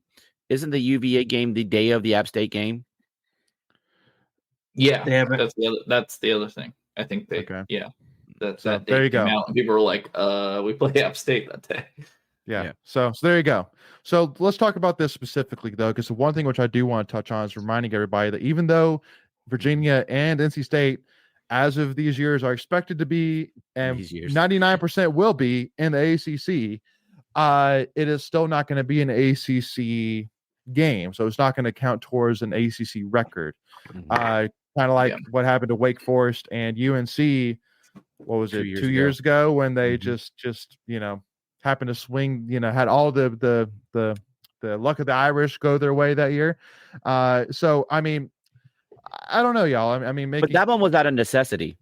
UVA game the day of the App State game? Yeah, that's the other thing. I think that day there you go. Out and people were like, we play App State that day. Yeah. So there you go. So let's talk about this specifically though, because the one thing which I do want to touch on is reminding everybody that even though Virginia and NC State, as of these years, are expected to be, and 99% will be in the ACC, it is still not going to be an ACC game. So it's not going to count towards an ACC record. Kind of like what happened to Wake Forest and UNC. What was it? 2 years ago when they just happened to swing. Had all the luck of the Irish go their way that year. So I mean, I don't know, y'all. But that one was out of necessity.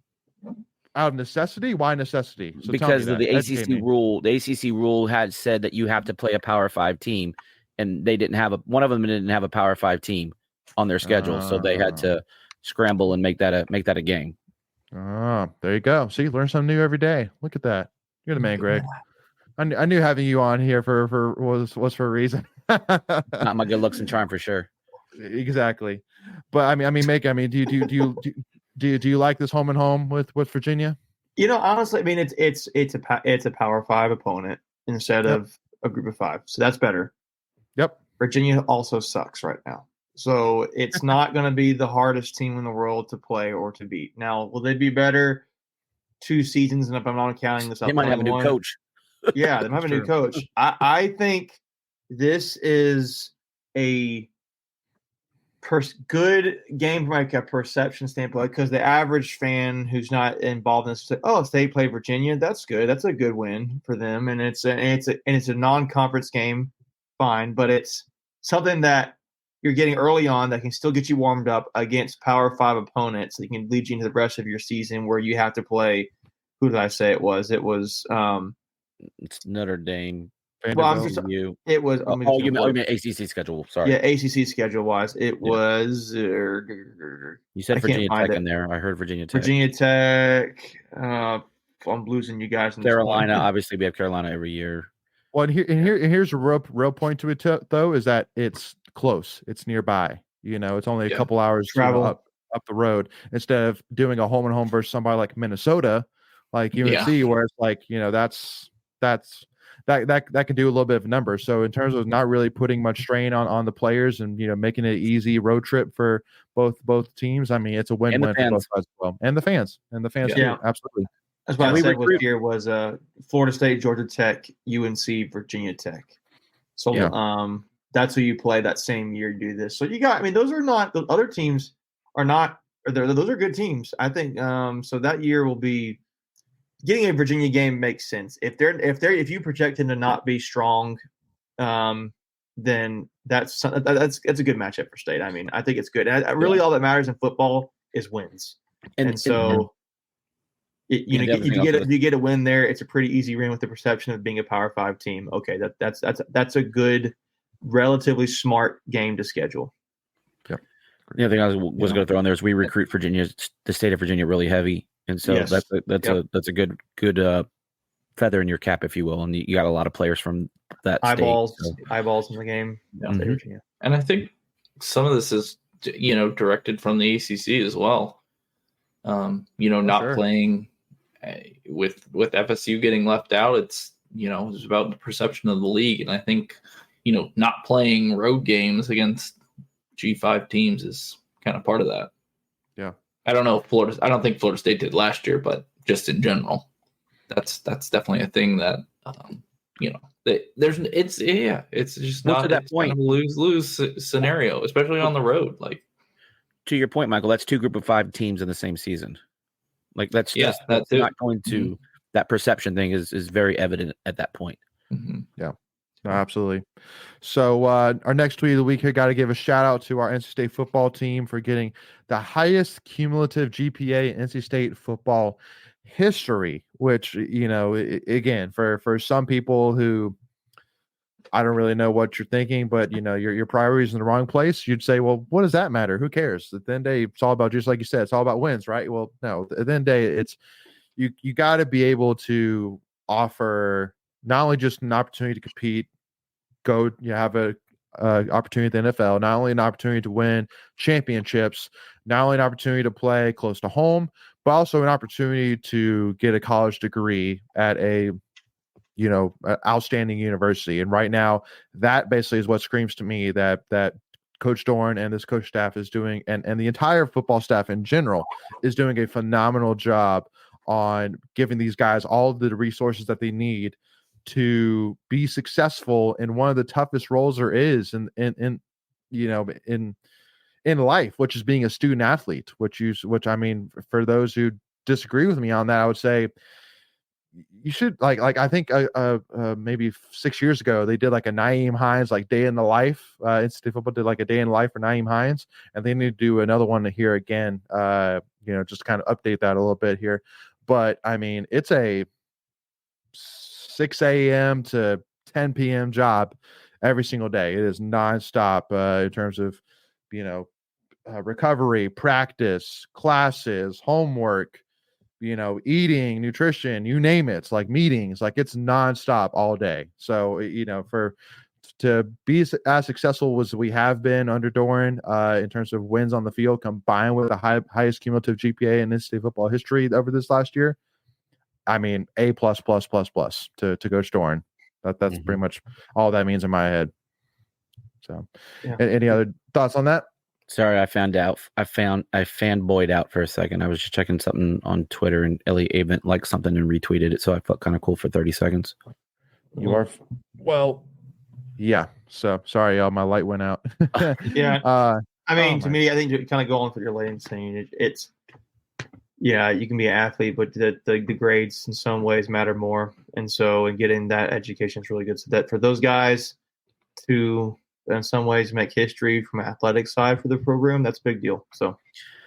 Out of necessity? Why necessity? So because of the ACC rule. The ACC rule had said that you have to play a Power 5 team, and they didn't have one of them didn't have a Power 5 team on their schedule, so they had to scramble and make that a game. Oh, there you go. See, learn something new every day. Look at that. You're the man, Greg. I knew having you on here was for a reason. Not my good looks and charm for sure. Exactly. But do you like this home and home with Virginia? Honestly, it's a Power 5 opponent instead of a group of 5. So that's better. Yep. Virginia also sucks right now. So it's not going to be the hardest team in the world to play or to beat. Now, will they be better 2 seasons? And if I'm not counting this up, they might have a new coach. Yeah, they might have a new coach. I think this is a good game from like a perception standpoint, because the average fan who's not involved in this say, "Oh, if they play Virginia, that's good. That's a good win for them." And it's a non-conference game, fine, but it's something that you're getting early on that can still get you warmed up against Power 5 opponents that can lead you into the rest of your season where you have to play. Who did I say it was? It was it's Notre Dame. Well, it was. You meant ACC schedule. Sorry. Yeah, ACC schedule wise, it was. You said Virginia Tech in there. I heard Virginia Tech. Virginia Tech. I'm losing you guys. Carolina. Obviously, we have Carolina every year. Well, and here's a real point to it though, is that it's close. It's nearby. It's only a couple hours travel up the road, instead of doing a home and home versus somebody like Minnesota, like UNC, where it's like that's that can do a little bit of numbers. So in terms of not really putting much strain on the players and making it an easy road trip for both teams, I mean it's a win-win for both sides as well, and the fans too. Absolutely. That's what I said was here was Florida State, Georgia Tech, UNC, Virginia Tech. So that's who you play that same year. Do this. So you got. I mean, those are not the other teams are not. Those are good teams. I think. So that year will be getting a Virginia game makes sense. If you project them to not be strong, then that's a good matchup for State. I mean, I think it's good. And really, all that matters in football is wins. And so. If you get a win there, it's a pretty easy win with the perception of being a Power 5 team. Okay, that's a good, relatively smart game to schedule. Yep. The other thing I was going to throw in there is we recruit the state of Virginia, really heavy, and so that's a good feather in your cap, if you will. And you got a lot of players from that eyeballs state, in the game. Virginia. And I think some of this is directed from the ACC as well. Not playing. With FSU getting left out, it's about the perception of the league, and I think not playing road games against G5 teams is kind of part of that. Yeah, I don't think Florida State did last year, but just in general, that's definitely a thing that it's just not that point. Kind of a lose scenario, especially on the road. Like to your point, Michael, that's 2 group of 5 teams in the same season. Like that's not going to that perception thing is very evident at that point. Mm-hmm. Yeah, no, absolutely. So our next tweet of the week here, got to give a shout out to our NC State football team for getting the highest cumulative GPA in NC State football history, which again for some people who I don't really know what you're thinking, but your priorities in the wrong place. You'd say, well, what does that matter? Who cares? At the end of the day, it's all about, just like you said, it's all about wins, right? Well, no, at the end of the day, it's you got to be able to offer not only just an opportunity to compete, you have a opportunity at the NFL, not only an opportunity to win championships, not only an opportunity to play close to home, but also an opportunity to get a college degree at a outstanding university. And right now, that basically is what screams to me that Coach Dorn and this coach staff is doing, and the entire football staff in general is doing a phenomenal job on giving these guys all the resources that they need to be successful in one of the toughest roles there is in life, which is being a student athlete. Which I mean, for those who disagree with me on that, I would say you should like I think maybe 6 years ago they did like a Naeem Hines like day in the life. Institute Football did like a day in life for Naeem Hines, and they need to do another one here again. Just kind of update that a little bit here. But I mean, it's a 6 a.m. to 10 p.m. job every single day. It is nonstop in terms of recovery, practice, classes, homework. Eating, nutrition, you name it. It's like meetings, like it's nonstop all day. So, to be as successful as we have been under Doran in terms of wins on the field, combined with the highest cumulative GPA in NC State football history over this last year, I mean, A+++ to Coach Doran. That's pretty much all that means in my head. So, any other thoughts on that? Sorry, I fanboyed out for a second. I was just checking something on Twitter, and Ellie Avent liked something and retweeted it, so I felt kind of cool for 30 seconds. You are yeah. So sorry, y'all. My light went out. Yeah. I mean, to me, I think to kind of go on for your lane saying it's you can be an athlete, but the grades in some ways matter more, and getting that education is really good. So that for those guys to in some ways make history from an athletic side for the program, that's a big deal. So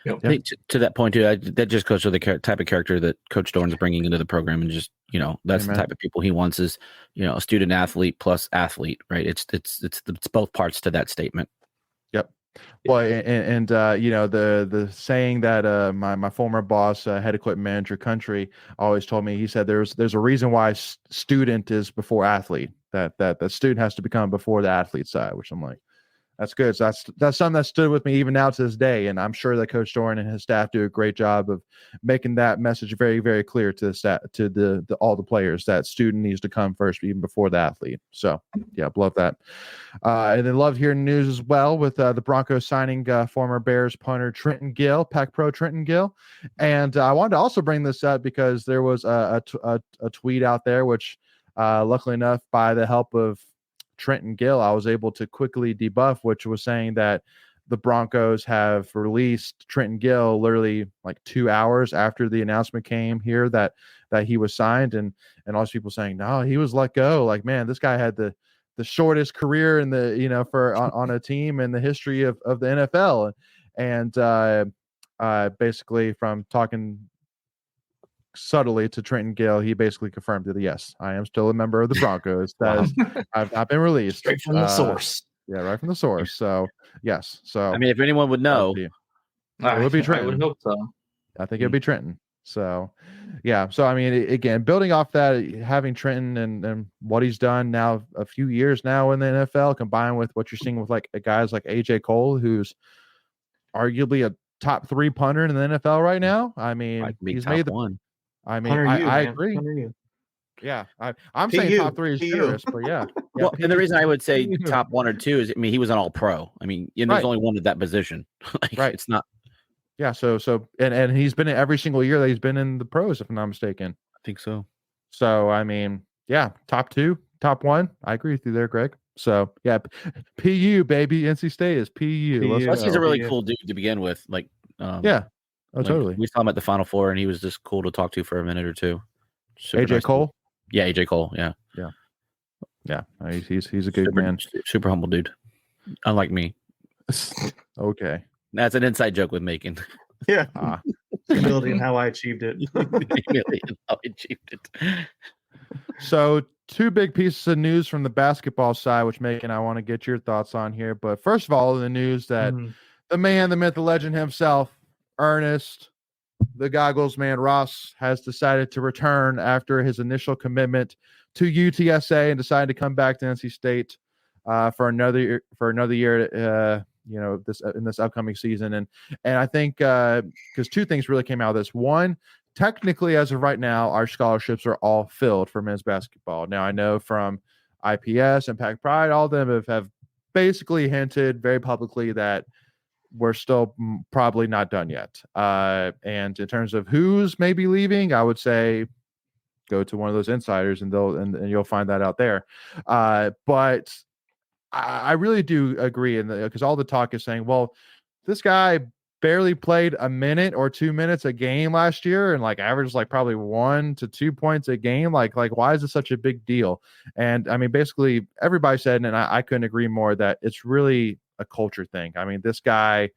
I think to that point too, that just goes to the type of character that Coach Dorn's bringing into the program, and just that's the type of people he wants is a student athlete plus athlete, right? It's both parts to that statement. Yep. Well, and the saying that my former boss, head equipment manager Country, always told me. He said there's a reason why student is before athlete. That the student has to become before the athlete side, which I'm like, That's good. So that's something that stood with me even now to this day, and I'm sure that Coach Doran and his staff do a great job of making that message very, very clear to the all the players that student needs to come first, even before the athlete. So, yeah, love that. And then love hearing news as well with the Broncos signing former Bears punter Trenton Gill, Pac Pro Trenton Gill, and I wanted to also bring this up because there was a tweet out there, which luckily enough, by the help of Trenton Gill, I was able to quickly debuff, which was saying that the Broncos have released Trenton Gill literally like 2 hours after the announcement came here that he was signed, and all these people saying, no, he was let go. Like, man, this guy had the shortest career in the for on a team in the history of the NFL, and basically from talking subtly to Trenton Gill, he basically confirmed that yes, I am still a member of the Broncos. I've not been released. Straight from the source. Yeah, right from the source. So yes. So I mean, if anyone would know, it would be Trenton. I would hope so. I think it'd be Trenton. So yeah. So I mean, again, building off that, having Trenton and what he's done now a few years now in the NFL, combined with what you're seeing with like guys like AJ Cole, who's arguably a top 3 punter in the NFL right now. I mean, he's made the one. I mean, I agree. Yeah, I'm saying top 3 is generous, but yeah. Well, and the reason I would say top 1 or 2 is, I mean, he was an All-Pro. I mean, there's only one at that position. Right. It's not. Yeah. So and he's been in every single year that he's been in the pros, if I'm not mistaken. I think so. So I mean, yeah, top 2, top 1. I agree with you there, Greg. So yeah, PU baby, NC State is PU. Plus, he's a really cool dude to begin with. Like, yeah. Oh, totally. We saw him at the Final Four, and he was just cool to talk to for a minute or two. AJ nice Cole? Dude. Yeah, AJ Cole. Yeah. Yeah. He's a good man. Super humble dude. Unlike me. Okay. That's an inside joke with Macon. Yeah. Humility and how I achieved it. So 2 big pieces of news from the basketball side, which Macon, I want to get your thoughts on here. But first of all, the news that the man, the myth, the legend himself, Ernest, the goggles man, Ross, has decided to return after his initial commitment to UTSA and decided to come back to NC State for another year. In this upcoming season, and I think because 2 things really came out of this. One, technically, as of right now, our scholarships are all filled for men's basketball. Now, I know from IPS and Pac Pride, all of them have basically hinted very publicly that we're still probably not done yet. And in terms of who's maybe leaving, I would say go to one of those insiders and you'll find that out there. But I really do agree, because all the talk is saying, well, this guy barely played a minute or 2 minutes a game last year and like averaged like probably 1 to 2 points a game. Like why is this such a big deal? And I mean, basically everybody said, and I couldn't agree more, that it's really a culture thing. I mean, this guy,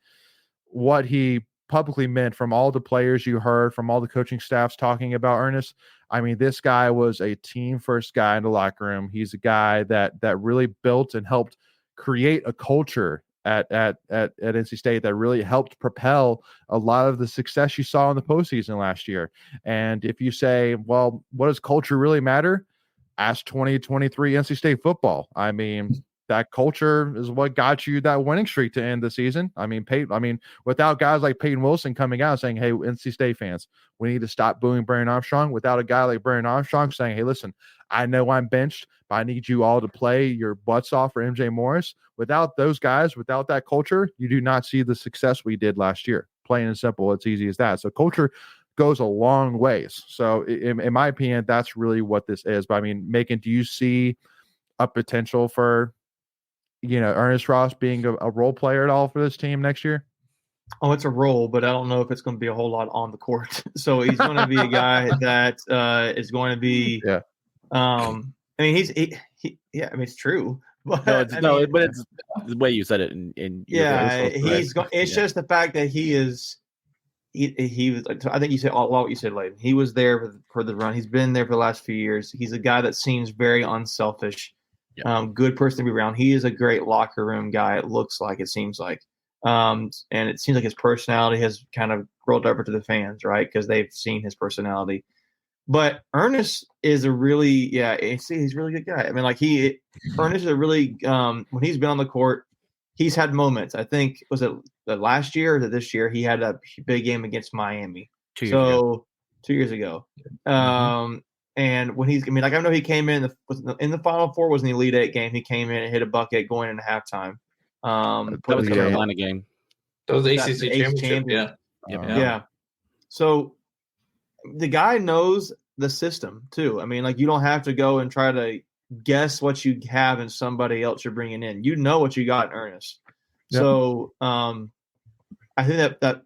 what he publicly meant, from all the players you heard, from all the coaching staffs talking about Ernest, I mean, this guy was a team first guy in the locker room. He's a guy that really built and helped create a culture at NC State that really helped propel a lot of the success you saw in the postseason last year. And if you say, well, what does culture really matter? Ask 2023 NC State football. I mean, that culture is what got you that winning streak to end the season. I mean, without guys like Peyton Wilson coming out saying, hey, NC State fans, we need to stop booing Brandon Armstrong, without a guy like Brandon Armstrong saying, hey, listen, I know I'm benched, but I need you all to play your butts off for MJ Morris. Without those guys, without that culture, you do not see the success we did last year. Plain and simple. It's easy as that. So culture goes a long ways. So in my opinion, that's really what this is. But I mean, Macon, do you see a potential for Ernest Ross being a role player at all for this team next year? Oh, it's a role, but I don't know if it's going to be a whole lot on the court. So he's going to be a guy that is going to be. Yeah. I mean, I mean, it's true. But but it's the way you said it. It's just the fact that he is. He was. I think you said all what you said, Layden. He was there for the run. He's been there for the last few years. He's a guy that seems very unselfish. Good person to be around. He is a great locker room guy. It seems like, and it seems like his personality has kind of rolled over to the fans, right? Because they've seen his personality. But Ernest is a really, he's a really good guy. I mean, Ernest is a really, when he's been on the court, he's had moments. I think, was it the last year or this year? He had a big game against Miami. 2 years ago. 2 years ago. And when I know he came in the Final Four, was in the Elite Eight game. He came in and hit a bucket going into halftime. That was the Carolina game. That was the ACC championship. Yeah. So the guy knows the system too. I mean, like, you don't have to go and try to guess what you have in somebody else you're bringing in. You know what you got in Ernest. Yep. So I think that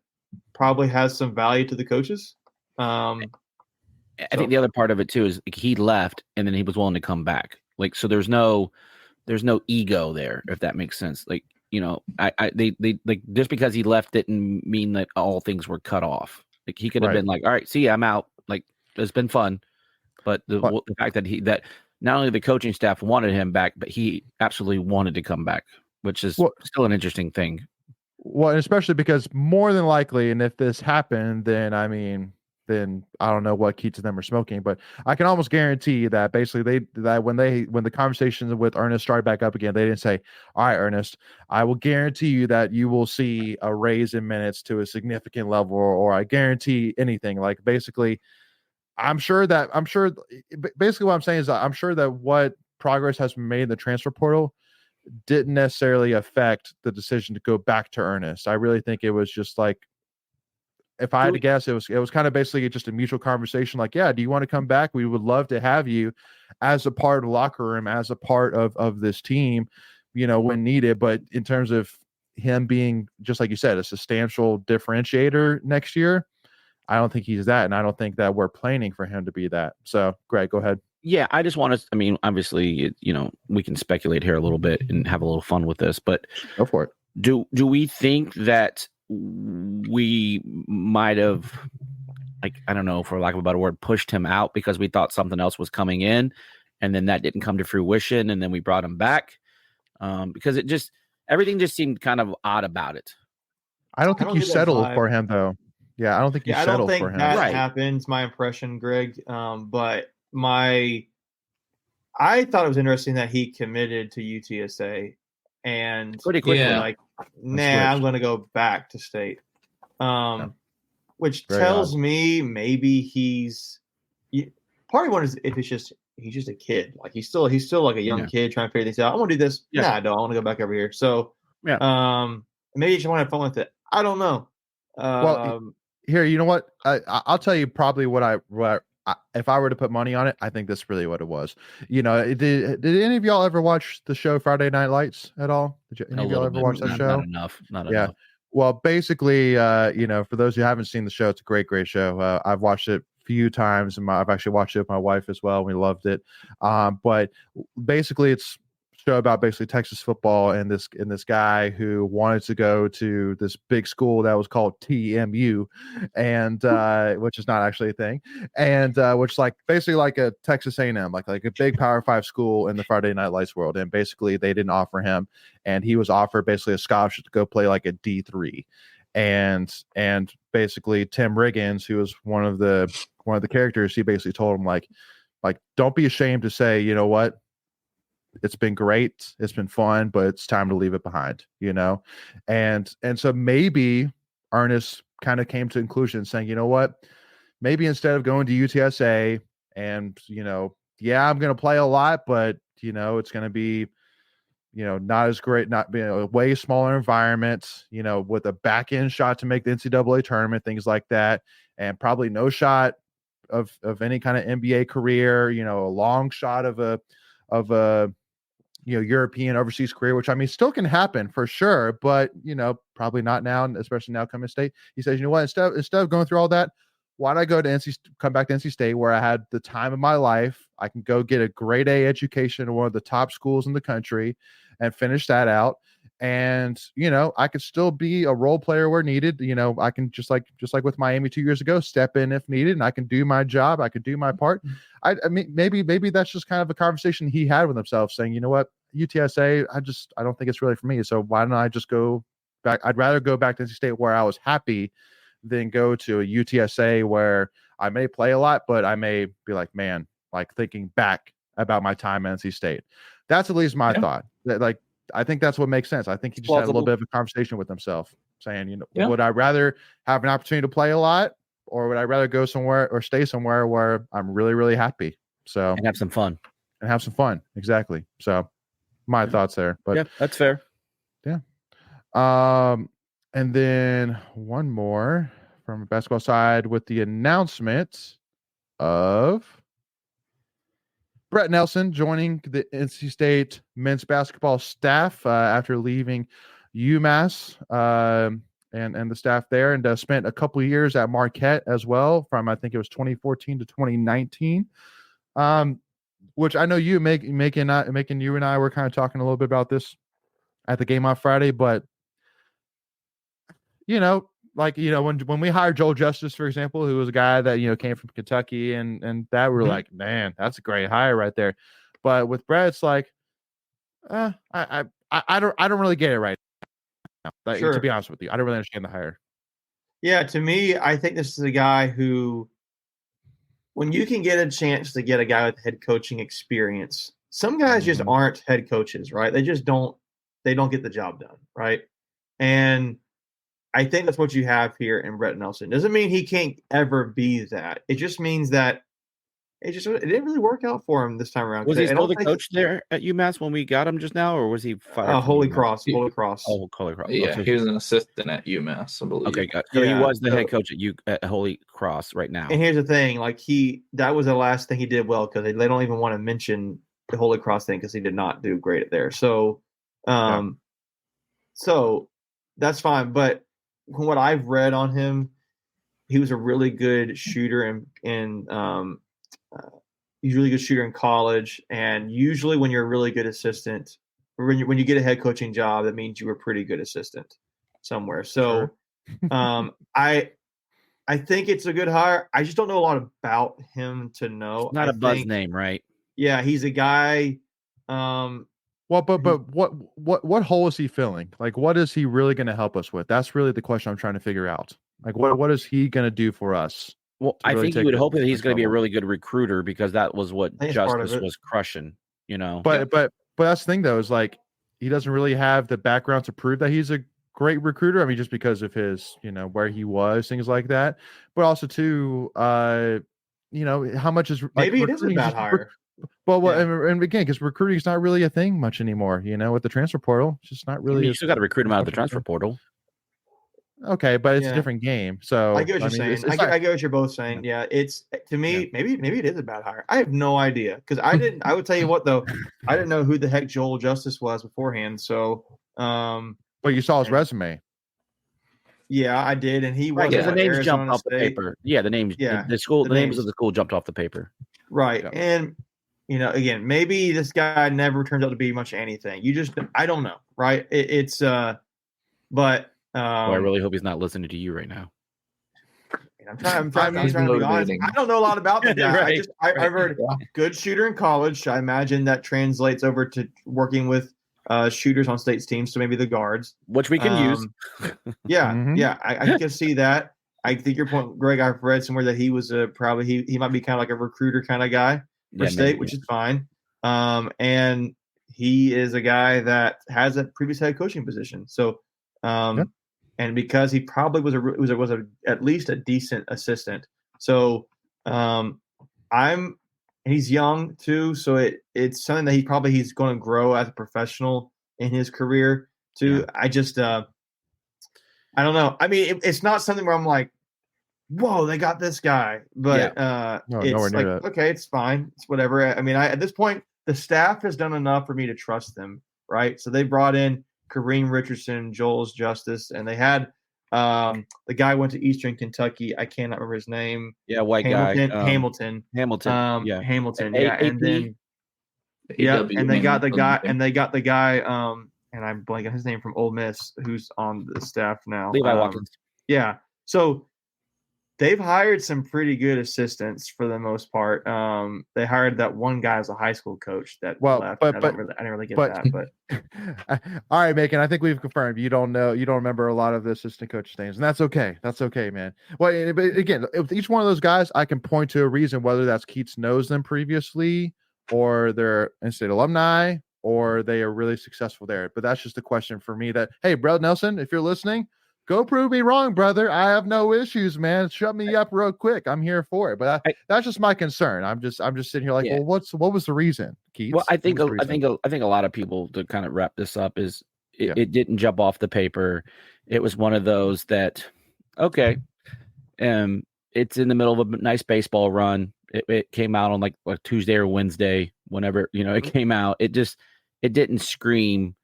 probably has some value to the coaches. I think the other part of it too is he left and then he was willing to come back. Like, so there's no ego there, if that makes sense. Like, you know, they like, just because he left didn't mean that all things were cut off. Like, he could have been like, all right, see you, I'm out. Like, it's been fun. But the fact that not only the coaching staff wanted him back, but he absolutely wanted to come back, which is still an interesting thing. Well, and especially because more than likely, and if this happened, then I don't know what Keats and them are smoking, but I can almost guarantee that basically when the conversations with Ernest started back up again, they didn't say, all right, Ernest, I will guarantee you that you will see a raise in minutes to a significant level, or I guarantee anything. Like, basically, basically what I'm saying is that I'm sure that what progress has been made in the transfer portal didn't necessarily affect the decision to go back to Ernest. I really think it was just like, if I had to guess, it was kind of basically just a mutual conversation. Like, yeah, do you want to come back? We would love to have you as a part of the locker room, as a part of this team, you know, when needed. But in terms of him being, just like you said, a substantial differentiator next year, I don't think he's that. And I don't think that we're planning for him to be that. So, Greg, go ahead. Yeah, I just want to, I mean, obviously, you know, we can speculate here a little bit and have a little fun with this, but go for it. Do we think that we might have, like, I don't know, for lack of a better word, pushed him out because we thought something else was coming in, and then that didn't come to fruition, and then we brought him back? Because everything just seemed kind of odd about it. I don't think you settled for him, though. Yeah, I don't think you settled for him. That happens, my impression, Greg. But I thought it was interesting that he committed to UTSA and pretty quickly, like, I'm going to go back to state. Which tells me maybe he's part of one is if he's just a kid. Like, he's still like a young kid trying to figure things out. I want to do this. Yeah, I don't. I want to go back over here. So maybe you just want to have fun with it. I don't know. Here, you know what? I'll tell you probably what if I were to put money on it, I think that's really what it was. You know, did any of y'all ever watch the show Friday Night Lights at all? Did any of y'all ever watch that show? Not enough. Well, basically, you know, for those who haven't seen the show, it's a great show. I've watched it a few times, and I've actually watched it with my wife as well. We loved it. But basically, it's show about basically Texas football and this guy who wanted to go to this big school that was called TMU, and which is not actually a thing, and which like basically like a Texas A&M, like a big Power 5 school in the Friday Night Lights world. And basically they didn't offer him, and he was offered basically a scholarship to go play like a D3. And basically Tim Riggins, who was one of the characters, he basically told him like don't be ashamed to say, you know what, it's been great, it's been fun, but it's time to leave it behind, you know? And so maybe Ernest kind of came to the conclusion saying, you know what, maybe instead of going to UTSA and, you know, yeah, I'm going to play a lot, but, you know, it's going to be, you know, not as great, not being a way smaller environment, you know, with a back end shot to make the NCAA tournament, things like that, and probably no shot of any kind of NBA career, you know, a long shot of a you know, European overseas career, which I mean still can happen for sure, but you know, probably not now, especially now coming to state. He says, you know what, instead of going through all that, why don't I come back to NC State, where I had the time of my life? I can go get a grade A education in one of the top schools in the country and finish that out. And, you know, I could still be a role player where needed. You know, I can just like with Miami 2 years ago, step in if needed, and I can do my job. I could do my part. I mean, maybe that's just kind of a conversation he had with himself, saying, you know what, UTSA, I don't think it's really for me. So why don't I just go back? I'd rather go back to NC State where I was happy than go to a UTSA where I may play a lot, but I may be like, man, like thinking back about my time at NC State. That's at least my thought. That, like, I think that's what makes sense. I think he just had a little bit of a conversation with himself, saying, would I rather have an opportunity to play a lot, or would I rather go somewhere or stay somewhere where I'm really, really happy? So and have some fun. Exactly. So my thoughts there, but yeah, that's fair. Yeah. And then one more from the basketball side with the announcement of Brett Nelson joining the NC State men's basketball staff after leaving UMass and the staff there, and spent a couple of years at Marquette as well, from I think it was 2014 to 2019. Which I know you making you and I were kind of talking a little bit about this at the game on Friday, but when we hired Joel Justice, for example, who was a guy that came from Kentucky and that we were like, man, that's a great hire right there. But with Brett, it's like, I don't really get it right now. To be honest with you, I don't really understand the hire. Yeah, to me, I think this is a guy who, when you can get a chance to get a guy with head coaching experience, some guys just aren't head coaches, right? They just don't get the job done, right? And I think that's what you have here in Brett Nelson. Doesn't mean he can't ever be that. It just means that it didn't really work out for him this time around. Was he still the coach there at UMass when we got him just now, or was he fired? Holy Cross. Oh, Holy Cross. Yeah, he was an assistant at UMass, I believe. Okay, so he was the head coach at Holy Cross right now. And here's the thing: that was the last thing he did well, because they don't even want to mention the Holy Cross thing because he did not do great there. So, so that's fine. But from what I've read on him, he was a really good shooter he's a really good shooter in college. And usually when you're a really good assistant, when you get a head coaching job, that means you were a pretty good assistant somewhere. So I think it's a good hire. I just don't know a lot about him to know. It's not a buzz name, right? Yeah, he's a guy. Well, but what hole is he filling? Like, what is he really going to help us with? That's really the question I'm trying to figure out. Like, what is he going to do for us? Well, I think you would hope that he's going to be a really good recruiter, because that was what Justice was crushing, But that's the thing, though, is like, he doesn't really have the background to prove that he's a great recruiter. I mean, just because of his, where he was, things like that. But also too, how much is maybe it is a bad hire. Well, and again, because recruiting is not really a thing much anymore, with the transfer portal. It's just not really. You still got to recruit him out of the transfer portal. Okay, but it's a different game. So I get what you're saying. I get what you're both saying. Yeah, it's, to me, maybe it is a bad hire. I have no idea, because I would tell you what, though, I didn't know who the heck Joel Justice was beforehand. So, but you saw his resume. Yeah, I did, and he was. The names jumped off the paper. Yeah, the names. Yeah, the names of the school jumped off the paper. Right, and again, maybe this guy never turns out to be much anything. I don't know, right? But. I really hope he's not listening to you right now. I'm trying to be honest. I don't know a lot about the guy. Right. I've heard good shooter in college. I imagine that translates over to working with shooters on state's teams, so maybe the guards, which we can use. Yeah, I can see that. I think your point, Greg. I've read somewhere that he was probably he might be kind of like a recruiter kind of guy for state, which is fine. And he is a guy that has a previous head coaching position, so. And because he probably was at least a decent assistant, so he's young too, so it's something that he's going to grow as a professional in his career too. Yeah. I don't know. I mean, it's not something where I'm like, whoa, they got this guy, but it's like, okay, it's fine, it's whatever. I mean, at this point, the staff has done enough for me to trust them, right? So they brought in Kareem Richardson, Joel's Justice, and they had the guy went to Eastern Kentucky. I cannot remember his name. Yeah, white guy. Hamilton. Hamilton. Hamilton. Yeah, and then and they got the guy, and I'm blanking on his name, from Ole Miss, who's on the staff now. Levi Watkins. Yeah. So they've hired some pretty good assistants for the most part. They hired that one guy as a high school coach that left. I didn't really get that. But all right, Macon, I think we've confirmed you don't remember a lot of the assistant coach names, and that's okay. That's okay, man. Well, but again, with each one of those guys, I can point to a reason, whether that's Keats knows them previously, or they're in-state alumni, or they are really successful there. But that's just a question for me that, hey, bro, Nelson, if you're listening, go prove me wrong, brother. I have no issues, man. Shut me up real quick. I'm here for it. But that's just my concern. I'm just sitting here like, well, what was the reason, Keith? Well, I think a lot of people, to kind of wrap this up, is it didn't jump off the paper. It was one of those that, okay, it's in the middle of a nice baseball run. It came out on like Tuesday or Wednesday, whenever it came out. It didn't scream,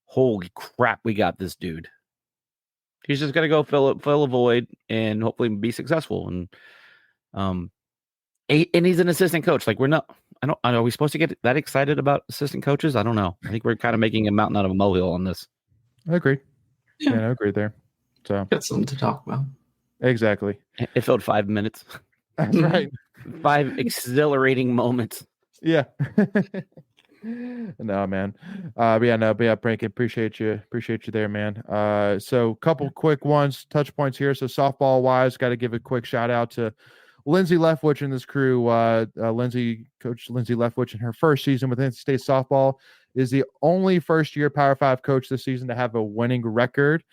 holy crap, we got this dude. He's just gonna go fill a void and hopefully be successful. And he's an assistant coach. Like are we supposed to get that excited about assistant coaches? I don't know. I think we're kind of making a mountain out of a molehill on this. I agree. Yeah, I agree there. So got something to talk about. Exactly. It filled 5 minutes. That's right. 5 exhilarating moments. Yeah. No, man. But yeah, Frank, appreciate you there, man. So couple quick ones, touch points here. So softball wise, got to give a quick shout out to Lindsay Leftwich and this crew. Coach Lindsay Leftwich in her first season with NC State softball is the only first-year Power 5 coach this season to have a winning record,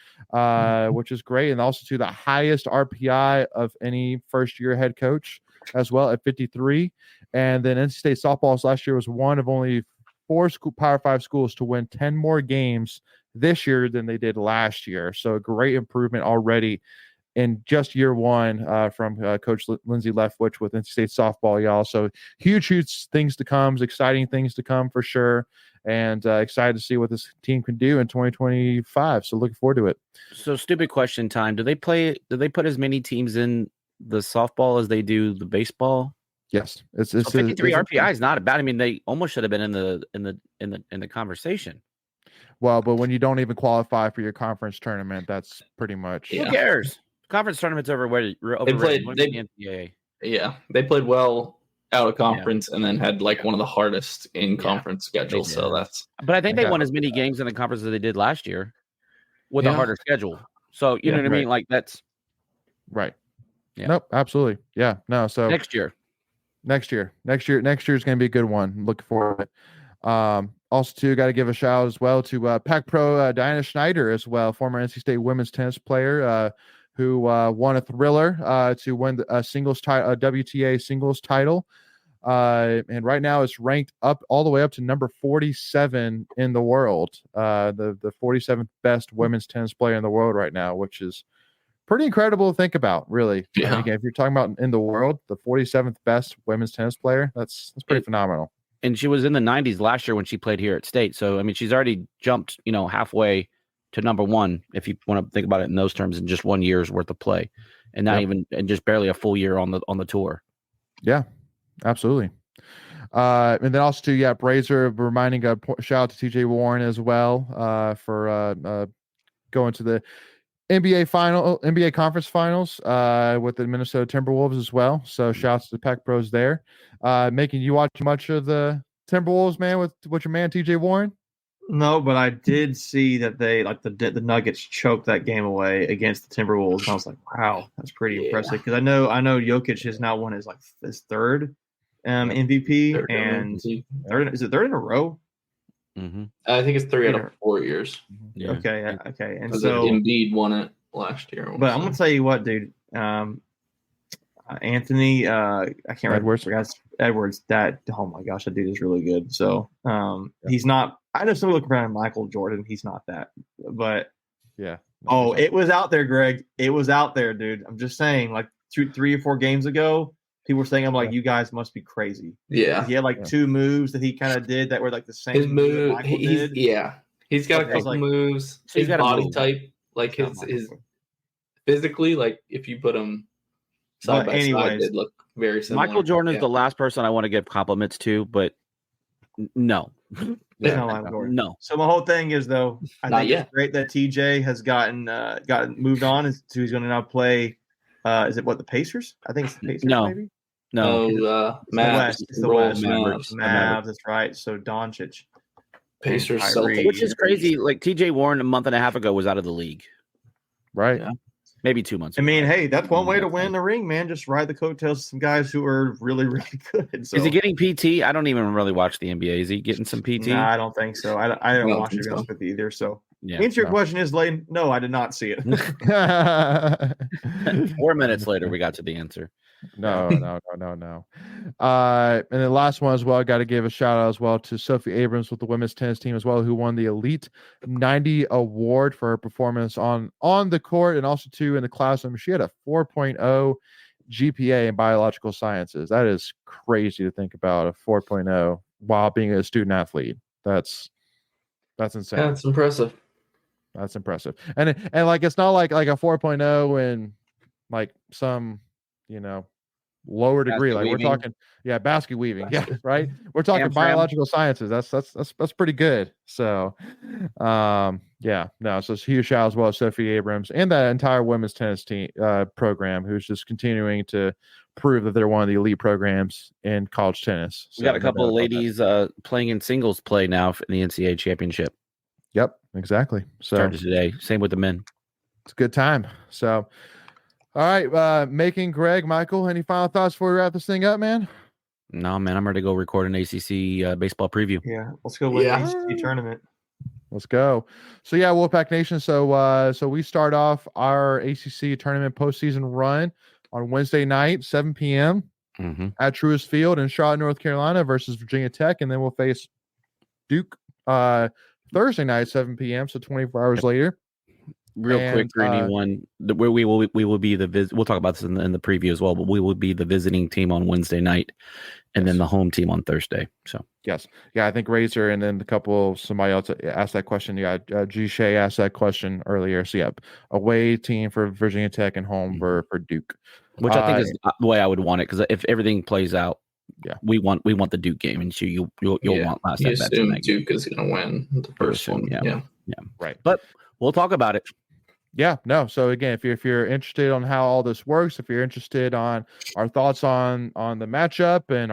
which is great, and also to the highest RPI of any first-year head coach as well at 53. And then NC State softball last year was one of only 4 Power 5 schools to win 10 more games this year than they did last year. So a great improvement already in just year one from Coach Lindsay Leftwich with NC State softball, y'all. So huge things to come, exciting things to come for sure. And excited to see what this team can do in 2025. So looking forward to it. So stupid question time. Do they put as many teams in the softball as they do the baseball? Yes. It's 53 RPI is not bad. I mean, they almost should have been in the conversation. Well, but when you don't even qualify for your conference tournament, that's pretty much who cares? Conference tournament's over. They played well out of conference and then had like one of the hardest in conference schedules. So but I think they won as many games in the conference as they did last year with a harder schedule. So you know what I mean? Like that's right. Yeah. Nope. Absolutely. Yeah. No. So next year is going to be a good one. I'm looking forward to it. Also too, got to give a shout out as well to Pac Pro Diana Schneider as well, former NC State women's tennis player, who won a thriller to win a singles title, WTA singles title. And right now it's ranked up all the way up to number 47 in the world, the 47th best women's tennis player in the world right now, which is pretty incredible to think about, really. Yeah. And again, if you're talking about in the world, the 47th best women's tennis player, that's pretty phenomenal. And she was in the 90s last year when she played here at State. So, I mean, she's already jumped, halfway to number one, if you want to think about it in those terms, in just 1 year's worth of play, and not even, and just barely a full year on the tour. Yeah, absolutely. And then also too, Brazier reminding shout out to TJ Warren as well for going to the NBA conference finals with the Minnesota Timberwolves as well. So shouts to the Pac Pros there. Making you watch much of the Timberwolves, man, with your man TJ Warren? No, but I did see that they the Nuggets choked that game away against the Timberwolves. And I was like, wow, that's pretty impressive. Because I know Jokic has now won his third MVP and third in a row. Mm-hmm. I think it's 3 out of 4 years. Yeah. Okay. And so Embiid won it last year. But I'm gonna tell you what, dude. Anthony, I can't remember Edwards. That oh my gosh, that dude is really good. So he's not. I know some looking around Michael Jordan. He's not that, but it was out there, Greg. It was out there, dude. I'm just saying, like 3 or 4 games ago, people were saying, "I'm like, you guys must be crazy." Yeah, he had 2 moves that he kind of did that were like the same. His move, he's got a couple moves. So his body type, like his physically, like if you put him side by side, they'd look very similar. Michael Jordan is the last person I want to give compliments to, but no. No. So my whole thing is, though, I think it's great that TJ has gotten moved on. So he's going to now play. Is it the Pacers? I think it's the Pacers. Maybe. No. Mavs. It's the West. Mavs. That's right. So Doncic. Pacers. Which is crazy. Like TJ Warren a month and a half ago was out of the league. Right. Yeah. Maybe 2 months. I mean, hey, that's one way to win the ring, man. Just ride the coattails of some guys who are really, really good. So. Is he getting PT? I don't even really watch the NBA. Is he getting some PT? No, I don't think so. I don't watch it with either. So, answer your question is, Layden. No, I did not see it. 4 minutes later, we got to the answer. No. And the last one as well, I got to give a shout out as well to Sophie Abrams with the women's tennis team as well, who won the Elite 90 award for her performance on the court and also too in the classroom. She had a 4.0 GPA in biological sciences. That is crazy to think about, a 4.0 while being a student athlete. That's insane. That's impressive. That's impressive. And like it's not like a 4.0 in like some lower degree. Like we're talking, basket weaving. Yeah, right. We're talking biological sciences. That's pretty good. So, so it's a huge shout out as well, Sophie Abrams and that entire women's tennis team program, who's just continuing to prove that they're one of the elite programs in college tennis. We got a couple of ladies playing in singles play now in the NCAA championship. Yep, exactly. So started today. Same with the men. It's a good time. So. All right, making Greg, Michael, any final thoughts before we wrap this thing up, man? No, man, I'm ready to go record an ACC baseball preview. Yeah, let's go with the ACC tournament. Let's go. So Wolfpack Nation. So we start off our ACC tournament postseason run on Wednesday night, 7 p.m. At Truist Field in Charlotte, North Carolina versus Virginia Tech, and then we'll face Duke Thursday night, 7 p.m. So 24 hours later. Real quick for anyone, where we will be we'll talk about this in the preview as well, but we will be the visiting team on Wednesday night and then the home team on Thursday. So I think Razor and then somebody else asked that question. G Shay asked that question earlier. So away team for Virginia Tech and home for Duke, which I think is the way I would want it, because if everything plays out, we want the Duke game, and so you'll want last night. Assume Duke is going to win the first one. Yeah, right. But we'll talk about it. So again, if you're interested on how all this works, if you're interested on our thoughts on the matchup and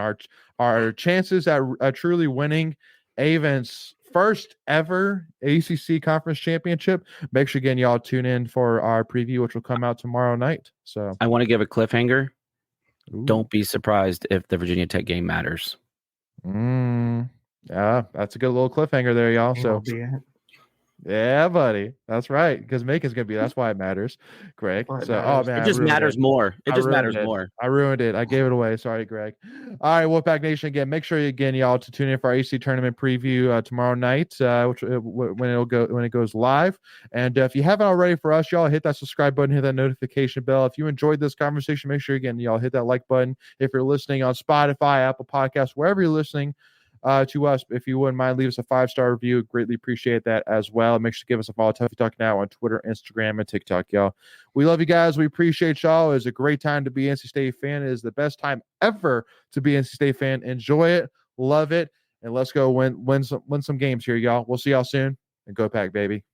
our chances at truly winning Avon's first ever ACC conference championship, make sure again y'all tune in for our preview, which will come out tomorrow night. So I want to give a cliffhanger. Ooh. Don't be surprised if the Virginia Tech game matters. Yeah, that's a good little cliffhanger there, y'all. So. Yeah, buddy. That's right. Because Macon's gonna be. That's why it matters, Greg. So, man, it just matters more. It just matters more. I ruined it. I gave it away. Sorry, Greg. All right, Wolfpack Nation. Again, make sure y'all to tune in for our AC tournament preview tomorrow night, when it goes live. And if you haven't already, for us, y'all hit that subscribe button, hit that notification bell. If you enjoyed this conversation, make sure again y'all hit that like button. If you're listening on Spotify, Apple Podcasts, wherever you're listening. To us, if you wouldn't mind, leave us a 5-star review. Greatly appreciate that as well. Make sure to give us a follow. Tuffy Talk Now on Twitter, Instagram, and TikTok, y'all. We love you guys. We appreciate y'all. It's a great time to be an NC State fan. It is the best time ever to be an NC State fan. Enjoy it, love it, and let's go win some games here, y'all. We'll see y'all soon, and go Pack, baby.